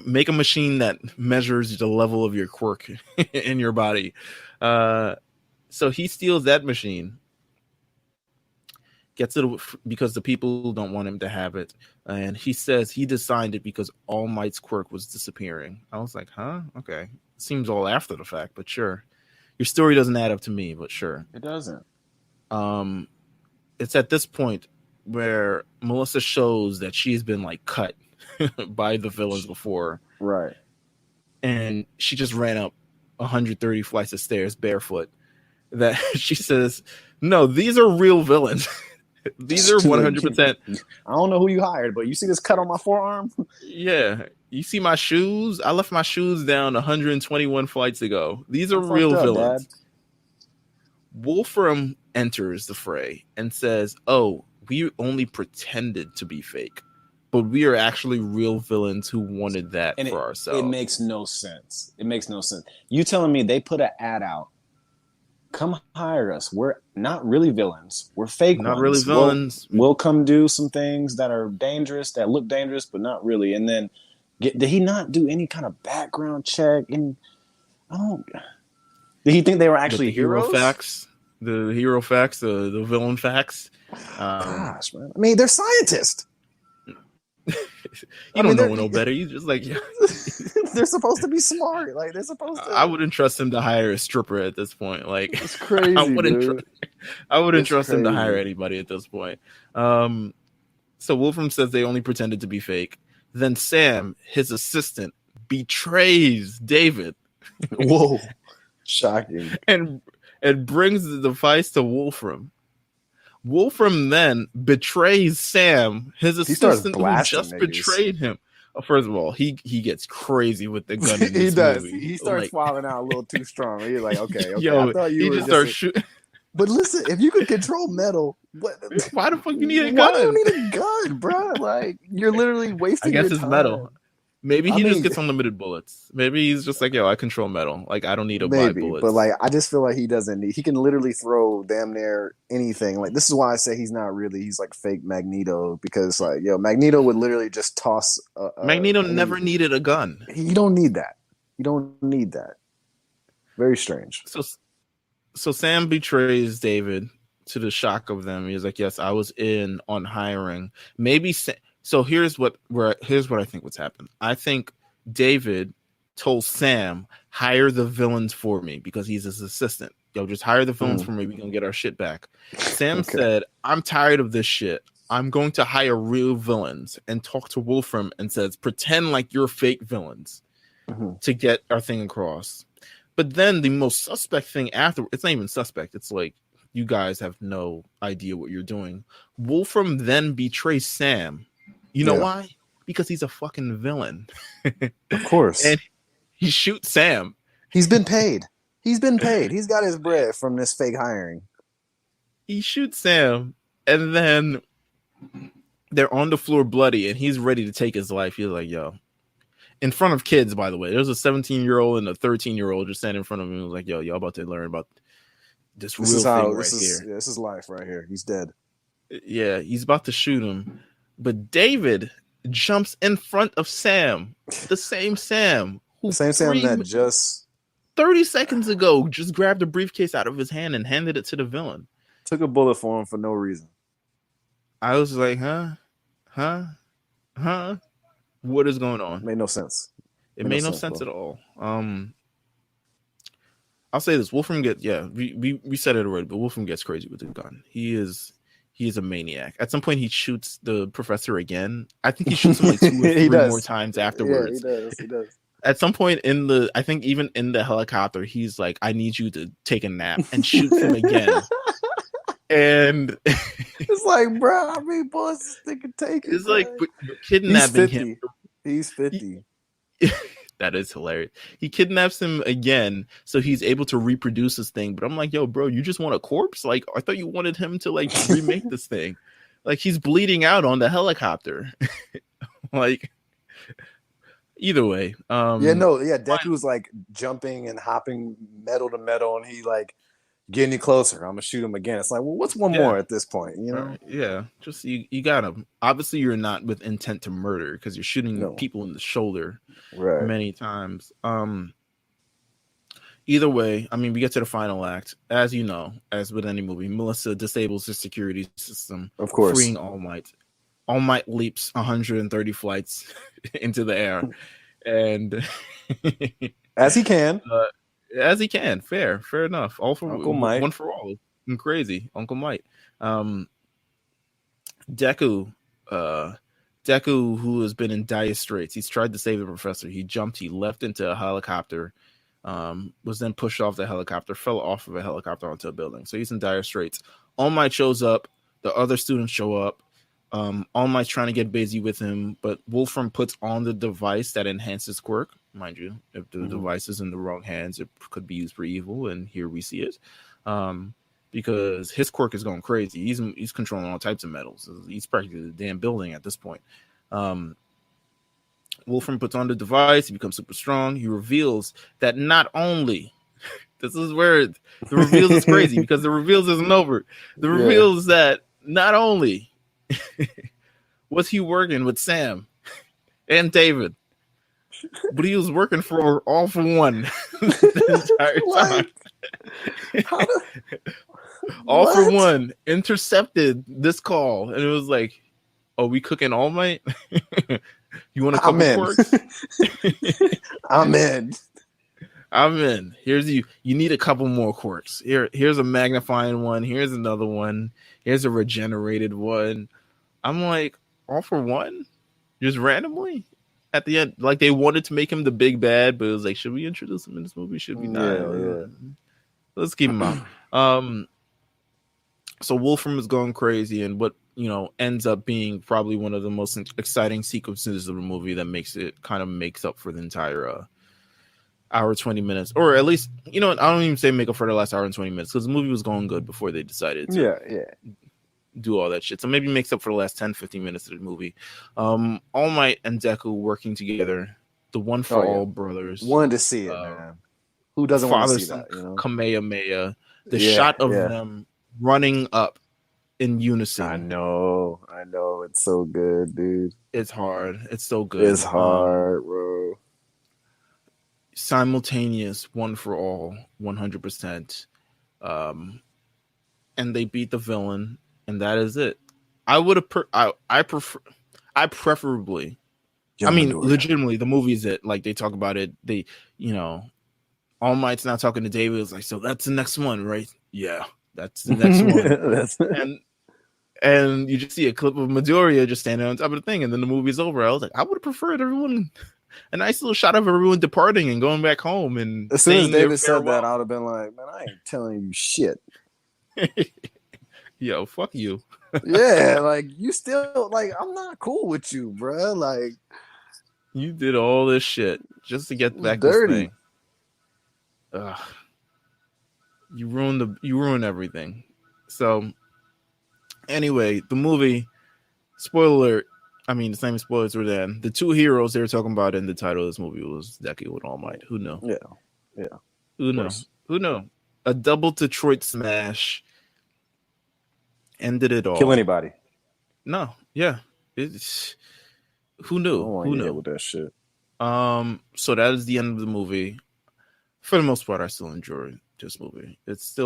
Make a machine that measures the level of your quirk in your body. So he steals that machine, gets it because the people don't want him to have it. And he says he designed it because All Might's quirk was disappearing. I was like, huh? Okay. Seems all after the fact, but sure. Your story doesn't add up to me, but sure. It doesn't. It's at this point where Melissa shows that she's been like cut by the villains before. Right. and she just ran up 130 flights of stairs barefoot. That she says, no, these are real villains. These are 100%. I don't know who you hired, but you see this cut on my forearm? Yeah. You see my shoes? I left my shoes down 121 flights ago. These are I'm real fucked up, villains. Dad. Wolfram enters the fray and says, oh, we only pretended to be fake, but we are actually real villains who wanted that And for ourselves. It makes no sense. It makes no sense. You telling me they put an ad out, come hire us. We're not really villains. We're fake Not ones. really villains. We'll come do some things that are dangerous, that look dangerous, but not really. And then, did he not do any kind of background check? And did he think they were actually heroes? The hero facts, the villain facts. Gosh, man. I mean, they're scientists. You don't know no better. You just like, yeah. They're supposed to be smart. Like, they're supposed to. I wouldn't trust him to hire a stripper at this point. Like, it's crazy. I wouldn't trust him to hire anybody at this point. So Wolfram says they only pretended to be fake. Then Sam, his assistant, betrays David. Whoa, shocking! and brings the device to Wolfram. Wolfram then betrays Sam, his assistant who just betrayed him. First of all, he gets crazy with the gun. In this he does. movie. He starts wilding out a little too strong. He's like, okay. Yo, I thought you he were just starts shooting. But listen, if you could control metal, why the fuck you need a gun? Why do you need a gun, bro? Like, you're literally wasting. I guess your it's time. metal. Maybe he just gets unlimited bullets. Maybe he's just like, yo, I control metal. Like, I don't need to buy bullets. But like, I just feel like he doesn't need. He can literally throw damn near anything. Like, this is why I say he's not really. He's like fake Magneto, because like, yo, Magneto would literally just toss. Magneto never needed a gun. You don't need that. You don't need that. Very strange. So Sam betrays David to the shock of them. He's like, yes, I was in on hiring. Maybe. So here's what I think what's happened. I think David told Sam, hire the villains for me, because he's his assistant. Yo, just hire the villains for me. We're gonna get our shit back. Sam said, I'm tired of this shit. I'm going to hire real villains, and talk to Wolfram and says, pretend like you're fake villains to get our thing across. But then the most suspect thing after, it's not even suspect. It's like, you guys have no idea what you're doing. Wolfram then betrays Sam. You know why? Because he's a fucking villain. Of course. And he shoots Sam. He's been paid. He's got his bread from this fake hiring. He shoots Sam, and then they're on the floor bloody, and he's ready to take his life. He's like, yo. In front of kids, by the way. There's a 17-year-old and a 13-year-old just standing in front of him. He was like, yo, y'all about to learn about this real thing right here. Yeah, this is life right here. He's dead. Yeah, he's about to shoot him. But David jumps in front of Sam, the same Sam that just 30 seconds ago just grabbed a briefcase out of his hand and handed it to the villain. Took a bullet for him for no reason. I was like, huh? What is going on? Made no sense. It made no sense at all. I'll say this: Wolfram gets we said it already, but Wolfram gets crazy with the gun. He is a maniac. At some point, he shoots the professor again. I think he shoots him like 2 or 3 more times afterwards. Yeah, he does. At some point I think even in the helicopter, he's like, I need you to take a nap, and shoots him again. And it's like, bro, I mean, boys, this thing can take it. It's like, but you're kidnapping him. He's 50. That is hilarious. He kidnaps him again, so he's able to reproduce this thing. But I'm like, yo, bro, you just want a corpse? Like, I thought you wanted him to like remake this thing. Like, he's bleeding out on the helicopter. Like, either way. Deku's like jumping and hopping metal to metal, and he like getting you closer. I'm gonna shoot him again. It's like, well, what's one more at this point? You know? Yeah. Just you got him. Obviously, you're not with intent to murder, because you're shooting people in the shoulder many times. Either way, I mean, we get to the final act. As you know, as with any movie, Melissa disables the security system, of course, freeing All Might. All Might leaps 130 flights into the air, and as he can. As he can, fair enough. All for Uncle Mike. One for all. And crazy, Uncle Mike. Deku Deku, who has been in dire straits, he's tried to save the professor. He jumped, he leapt into a helicopter, was then pushed off the helicopter, fell off of a helicopter onto a building. So he's in dire straits. All Might shows up. The other students show up. All Might's trying to get busy with him, but Wolfram puts on the device that enhances quirk. Mind you, if the device is in the wrong hands, it could be used for evil, and here we see it. Because his quirk is going crazy. He's controlling all types of metals. He's practically the damn building at this point. Wolfram puts on the device. He becomes super strong. He reveals that not only this is where the reveals is crazy because the reveals isn't over. The reveals that not only was he working with Sam and David, but he was working for All for One the entire time. All for One intercepted this call, and it was like, "Oh, we cooking All Might? You want to cook quirks? I'm in. I'm in. Here's you. You need a couple more quirks. Here's a magnifying one. Here's another one. Here's a regenerated one." I'm like, All for One, just randomly at the end. Like they wanted to make him the big bad, but it was like, should we introduce him in this movie? Should we not? Yeah. Let's keep him out. So Wolfram is going crazy, and what ends up being probably one of the most exciting sequences of the movie that makes up for the entire hour 20 minutes, or at least I don't even say make up for the last hour and 20 minutes because the movie was going good before they decided to do all that shit. So maybe makes up for the last 10-15 minutes of the movie. All Might and Deku working together, the One for All brothers. Wanted to see it, man. Who doesn't want to see that? Kamehameha. The shot of them running up in unison. I know. It's so good, dude. It's hard. It's so good. It's hard, bro. Simultaneous, One for All, 100%. And they beat the villain, and that is it. I would have. I preferably. Legitimately, the movie is it. Like they talk about it. They, All Might's now talking to David. It's like, so that's the next one, right? Yeah, that's the next one. And you just see a clip of Midoriya just standing on top of the thing, and then the movie's over. I was like, I would have preferred everyone. A nice little shot of everyone departing and going back home. And as soon as David said that, I would have been like, man, I ain't telling you shit. Yo, fuck you. Yeah, like you still like I'm not cool with you, bro. Like you did all this shit just to get back dirty. This thing. Ugh. You ruined everything. So anyway, the movie, spoiler alert. I mean, the same spoilers were then. The two heroes they were talking about in the title of this movie was Deku and All Might. Who knew? Yeah. Who knew? A double Detroit smash ended it all. Kill anybody? No. Yeah. Who knew? Who knew with that shit? So that is the end of the movie. For the most part, I still enjoy this movie. It's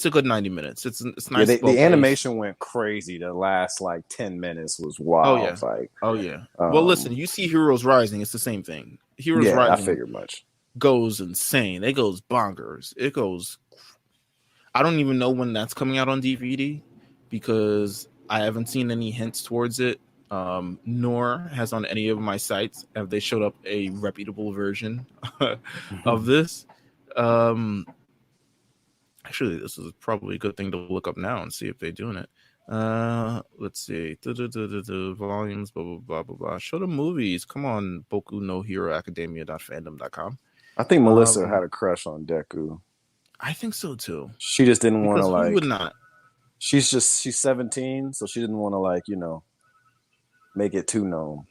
a good 90 minutes. It's nice. Yeah, the animation went crazy. The last 10 minutes was wild. Oh yeah. Well, listen, you see Heroes Rising. It's the same thing. Heroes Rising. I figured much. Goes insane. It goes bonkers. It goes. I don't even know when that's coming out on DVD because I haven't seen any hints towards it. Nor has on any of my sites have they showed up a reputable version of this. Actually, this is probably a good thing to look up now and see if they're doing it. Let's see. Volumes, blah, blah, blah, blah, blah. Show the movies. Come on, Boku no Hero Academia.fandom.com. I think Melissa had a crush on Deku. I think so, too. She just didn't want to, Who would not? She's 17, so she didn't want to, make it too known.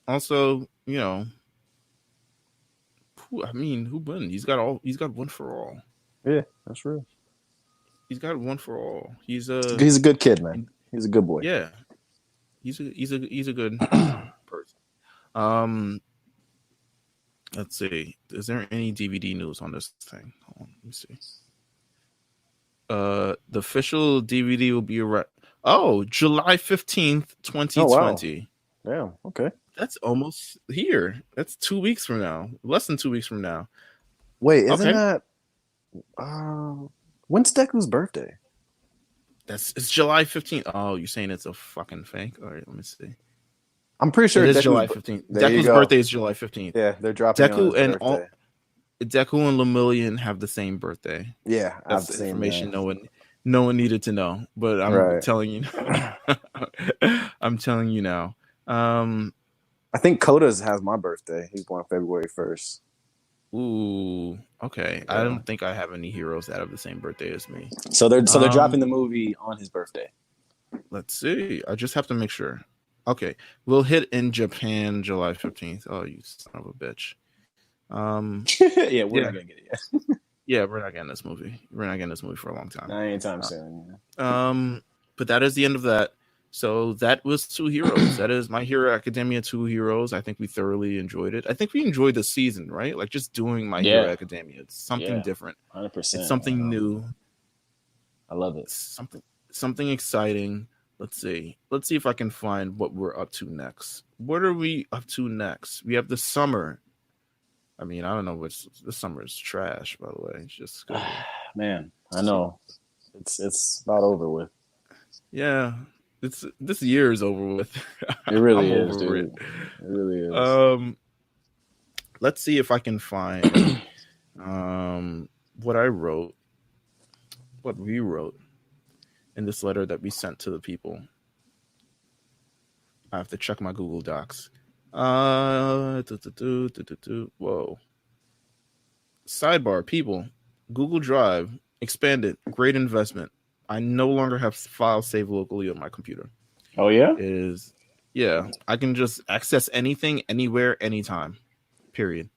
Also, who wouldn't? He's got One for All. Yeah, that's real. He's got One for All. He's a good kid, man. He's a good boy. Yeah, he's a good person. Let's see. Is there any DVD news on this thing? Hold on, let me see. The official DVD will be around. Oh, July 15th, 2020. Oh, wow. Damn. Okay. That's almost here. That's 2 weeks from now. Less than 2 weeks from now. Wait, isn't that? When's Deku's birthday? It's July 15th. Oh, you're saying it's a fucking fake? All right, let me see. I'm pretty sure It is Deku's July 15th. There you Deku's go. birthday is July 15th. Yeah, they're dropping on his birthday. Deku and Lemillion have the same birthday. Yeah, That's the information no one needed to know, but I'm telling you. I'm telling you now. I think Koda's has my birthday. He's born February 1st. Ooh, okay. Yeah. I don't think I have any heroes that have the same birthday as me. So they're dropping the movie on his birthday. Let's see. I just have to make sure. Okay, we'll hit in Japan July 15th. Oh, you son of a bitch. Yeah, we're not gonna get it yet. Yeah, we're not getting this movie. We're not getting this movie for a long time. Not anytime soon. But that is the end of that. So that was 2 heroes. That is My Hero Academia 2 heroes. I think we thoroughly enjoyed it. I think we enjoyed the season, right? Like just doing My Hero Academia. It's something different. 100%. It's something new. I love it. Something exciting. Let's see if I can find what we're up to next. What are we up to next? We have the summer. I mean, I don't know which the summer is trash, by the way. It's just man, I know. It's about over with. Yeah. This year is over with. It really is, dude. It really is. Let's see if I can find what we wrote in this letter that we sent to the people. I have to check my Google Docs. Whoa. Sidebar, people. Google Drive expanded. Great investment. I no longer have files saved locally on my computer. Oh yeah? I can just access anything, anywhere, anytime. Period.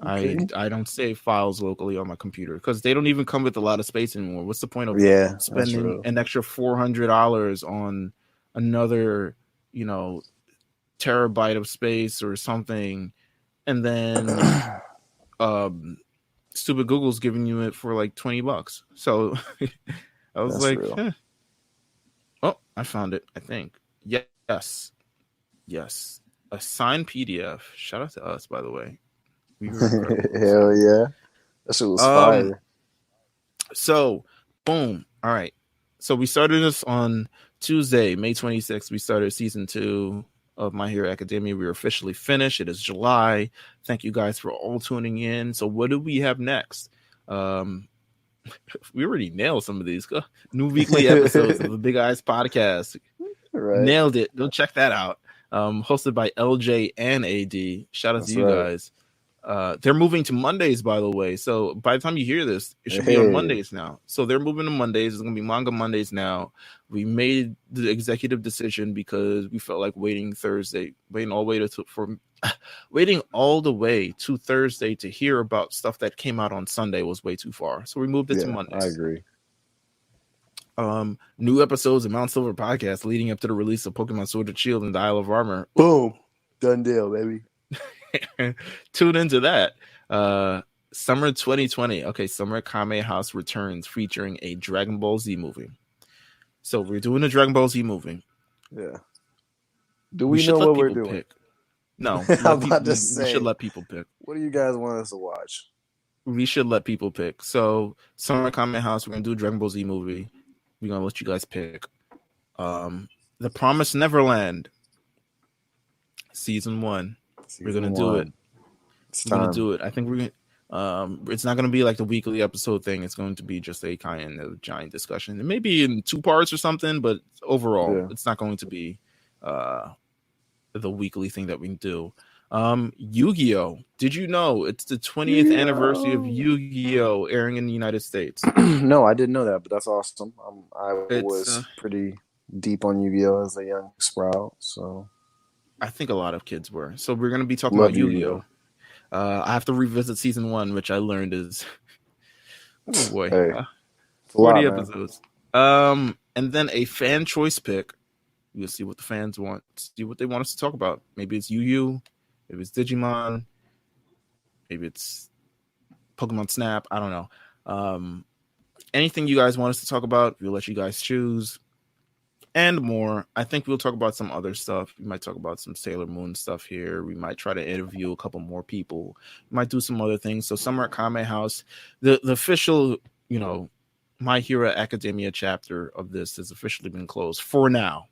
Okay. I don't save files locally on my computer because they don't even come with a lot of space anymore. What's the point of spending an extra $400 on another, terabyte of space or something, and then stupid Google's giving you it for like $20. So I was oh, I found it. I think yes, a signed PDF. Shout out to us, by the way. Hell yeah, that shit was fire. So boom. All right. So we started this on Tuesday, May 26th. We started season 2 of My Hero Academia. We are officially finished. It is July. Thank you guys for all tuning in. So what do we have next? We already nailed some of these new weekly episodes of the Big Eyes podcast. Right. Nailed it. Go check that out. Hosted by LJ and AD. Shout out to you guys. They're moving to Mondays, by the way. So by the time you hear this, it should be on Mondays now. So they're moving to Mondays. It's going to be Manga Mondays now. We made the executive decision because we felt like waiting all the way to Thursday to hear about stuff that came out on Sunday was way too far. So we moved it to Mondays. I agree. New episodes of Mount Silver podcast leading up to the release of Pokemon Sword and Shield and the Isle of Armor. Boom. Done deal, baby. Tune into that. Summer 2020. Okay, Summer Kame House returns featuring a Dragon Ball Z movie. So we're doing a Dragon Ball Z movie. Yeah. Do we know what we're doing? Pick. No. I'm about to say. We should let people pick. What do you guys want us to watch? We should let people pick. So Summer Kame House, we're going to do a Dragon Ball Z movie. We're going to let you guys pick. The Promised Neverland. Season 1. We're gonna do it. We're gonna do it. I think we're gonna. It's not gonna be like the weekly episode thing. It's going to be just a kind of giant discussion. It may be in 2 parts or something, but overall, it's not going to be the weekly thing that we do. Yu-Gi-Oh! Did you know it's the 20th anniversary of Yu-Gi-Oh! Airing in the United States? No, I didn't know that, but that's awesome. I was pretty deep on Yu-Gi-Oh! As a young sprout, so. I think a lot of kids were. So we're going to be talking about Yu-Gi-Oh! I have to revisit season 1, which I learned is 40 episodes. And then a fan choice pick. We'll see what the fans want. See what they want us to talk about. Maybe it's Yu-Yu. Maybe it's Digimon. Maybe it's Pokemon Snap. I don't know. Anything you guys want us to talk about, we'll let you guys choose. And more. I think we'll talk about some other stuff. We might talk about some Sailor Moon stuff here. We might try to interview a couple more people. We might do some other things. So Summer at Kame House, the official, My Hero Academia chapter of this has officially been closed for now.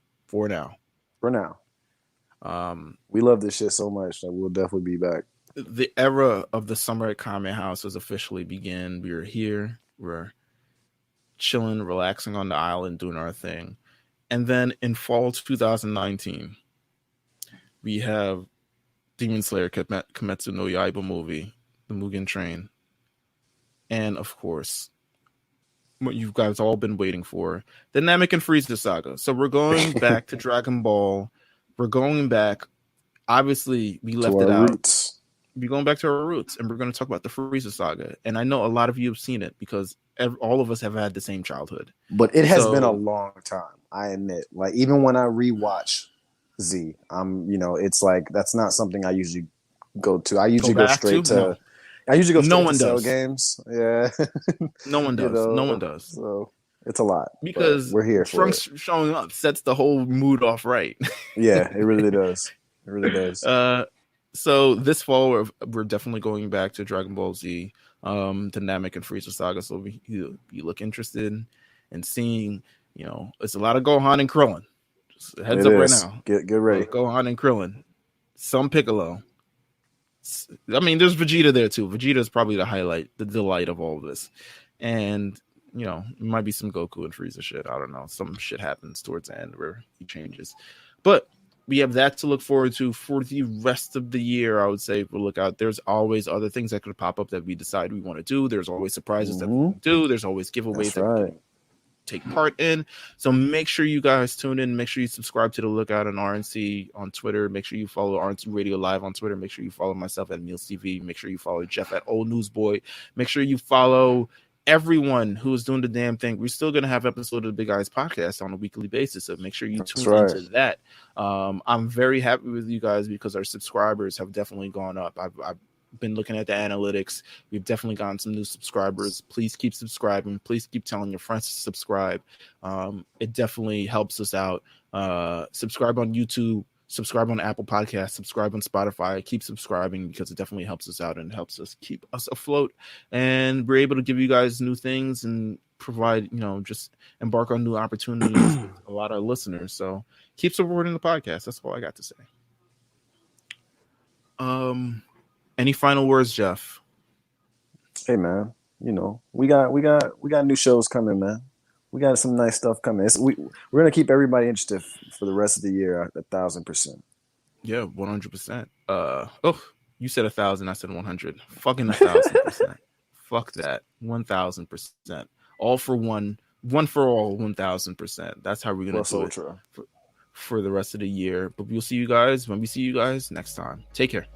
We love this shit so much that we'll definitely be back. The era of the summer at Comment House has officially begun. We're here. We're chilling, relaxing on the island, doing our thing. And then in fall 2019, we have Demon Slayer Kimetsu no Yaiba movie, the Mugen Train. And of course, what you guys all been waiting for, the Namek and Frieza saga. So we're going back to Dragon Ball. We're going back. Obviously, we left it out. Roots. We're going back to our roots, and we're going to talk about the Frieza saga. And I know a lot of you have seen it because all of us have had the same childhood. But it has been a long time, I admit. Like, even when I rewatch Z, it's like that's not something I usually go to. I usually go straight to. No. I usually go straight to Cell games. Yeah. No one does. No one does. So it's a lot. Because we're here. Trunks showing up sets the whole mood off right. Yeah, it really does. It really does. So this fall, we're definitely going back to Dragon Ball Z, the Namek and Frieza saga. So you look interested in seeing, it's a lot of Gohan and Krillin. Just heads up right now. Get ready. Gohan and Krillin. Some Piccolo. I mean, there's Vegeta there too. Vegeta is probably the delight of all of this. And, it might be some Goku and Frieza shit. I don't know. Some shit happens towards the end where he changes. But we have that to look forward to for the rest of the year. I would say we'll look out. There's always other things that could pop up that we decide we want to do. There's always surprises that we do. There's always giveaways that we can take part in. So make sure you guys tune in. Make sure you subscribe to The Lookout on RNC on Twitter. Make sure you follow RNC Radio Live on Twitter. Make sure you follow myself at Meelz TV. Make sure you follow Jeff at Old Newsboy. Make sure you follow everyone who is doing the damn thing. We're still going to have episodes of the Big Eyes podcast on a weekly basis, so make sure you tune into that. I'm very happy with you guys because our subscribers have definitely gone up. I've been looking at the analytics. We've definitely gotten some new subscribers. Please keep subscribing. Please keep telling your friends to subscribe. It definitely helps us out. Subscribe on YouTube. Subscribe on Apple Podcasts, subscribe on Spotify, keep subscribing because it definitely helps us out and helps us keep us afloat. And we're able to give you guys new things and provide, just embark on new opportunities with a lot of listeners. So keep supporting the podcast. That's all I got to say. Any final words, Jeff? Hey man, we got new shows coming, man. We got some nice stuff coming. We're gonna keep everybody interested for the rest of the year 1,000%. Yeah, 100%. You said 1,000, I said 100. Fucking 1,000%. Fuck that. 1,000%. All for one for all. 1,000%. That's how we're gonna do it for the rest of the year. But we'll see you guys when we see you guys next time. Take care.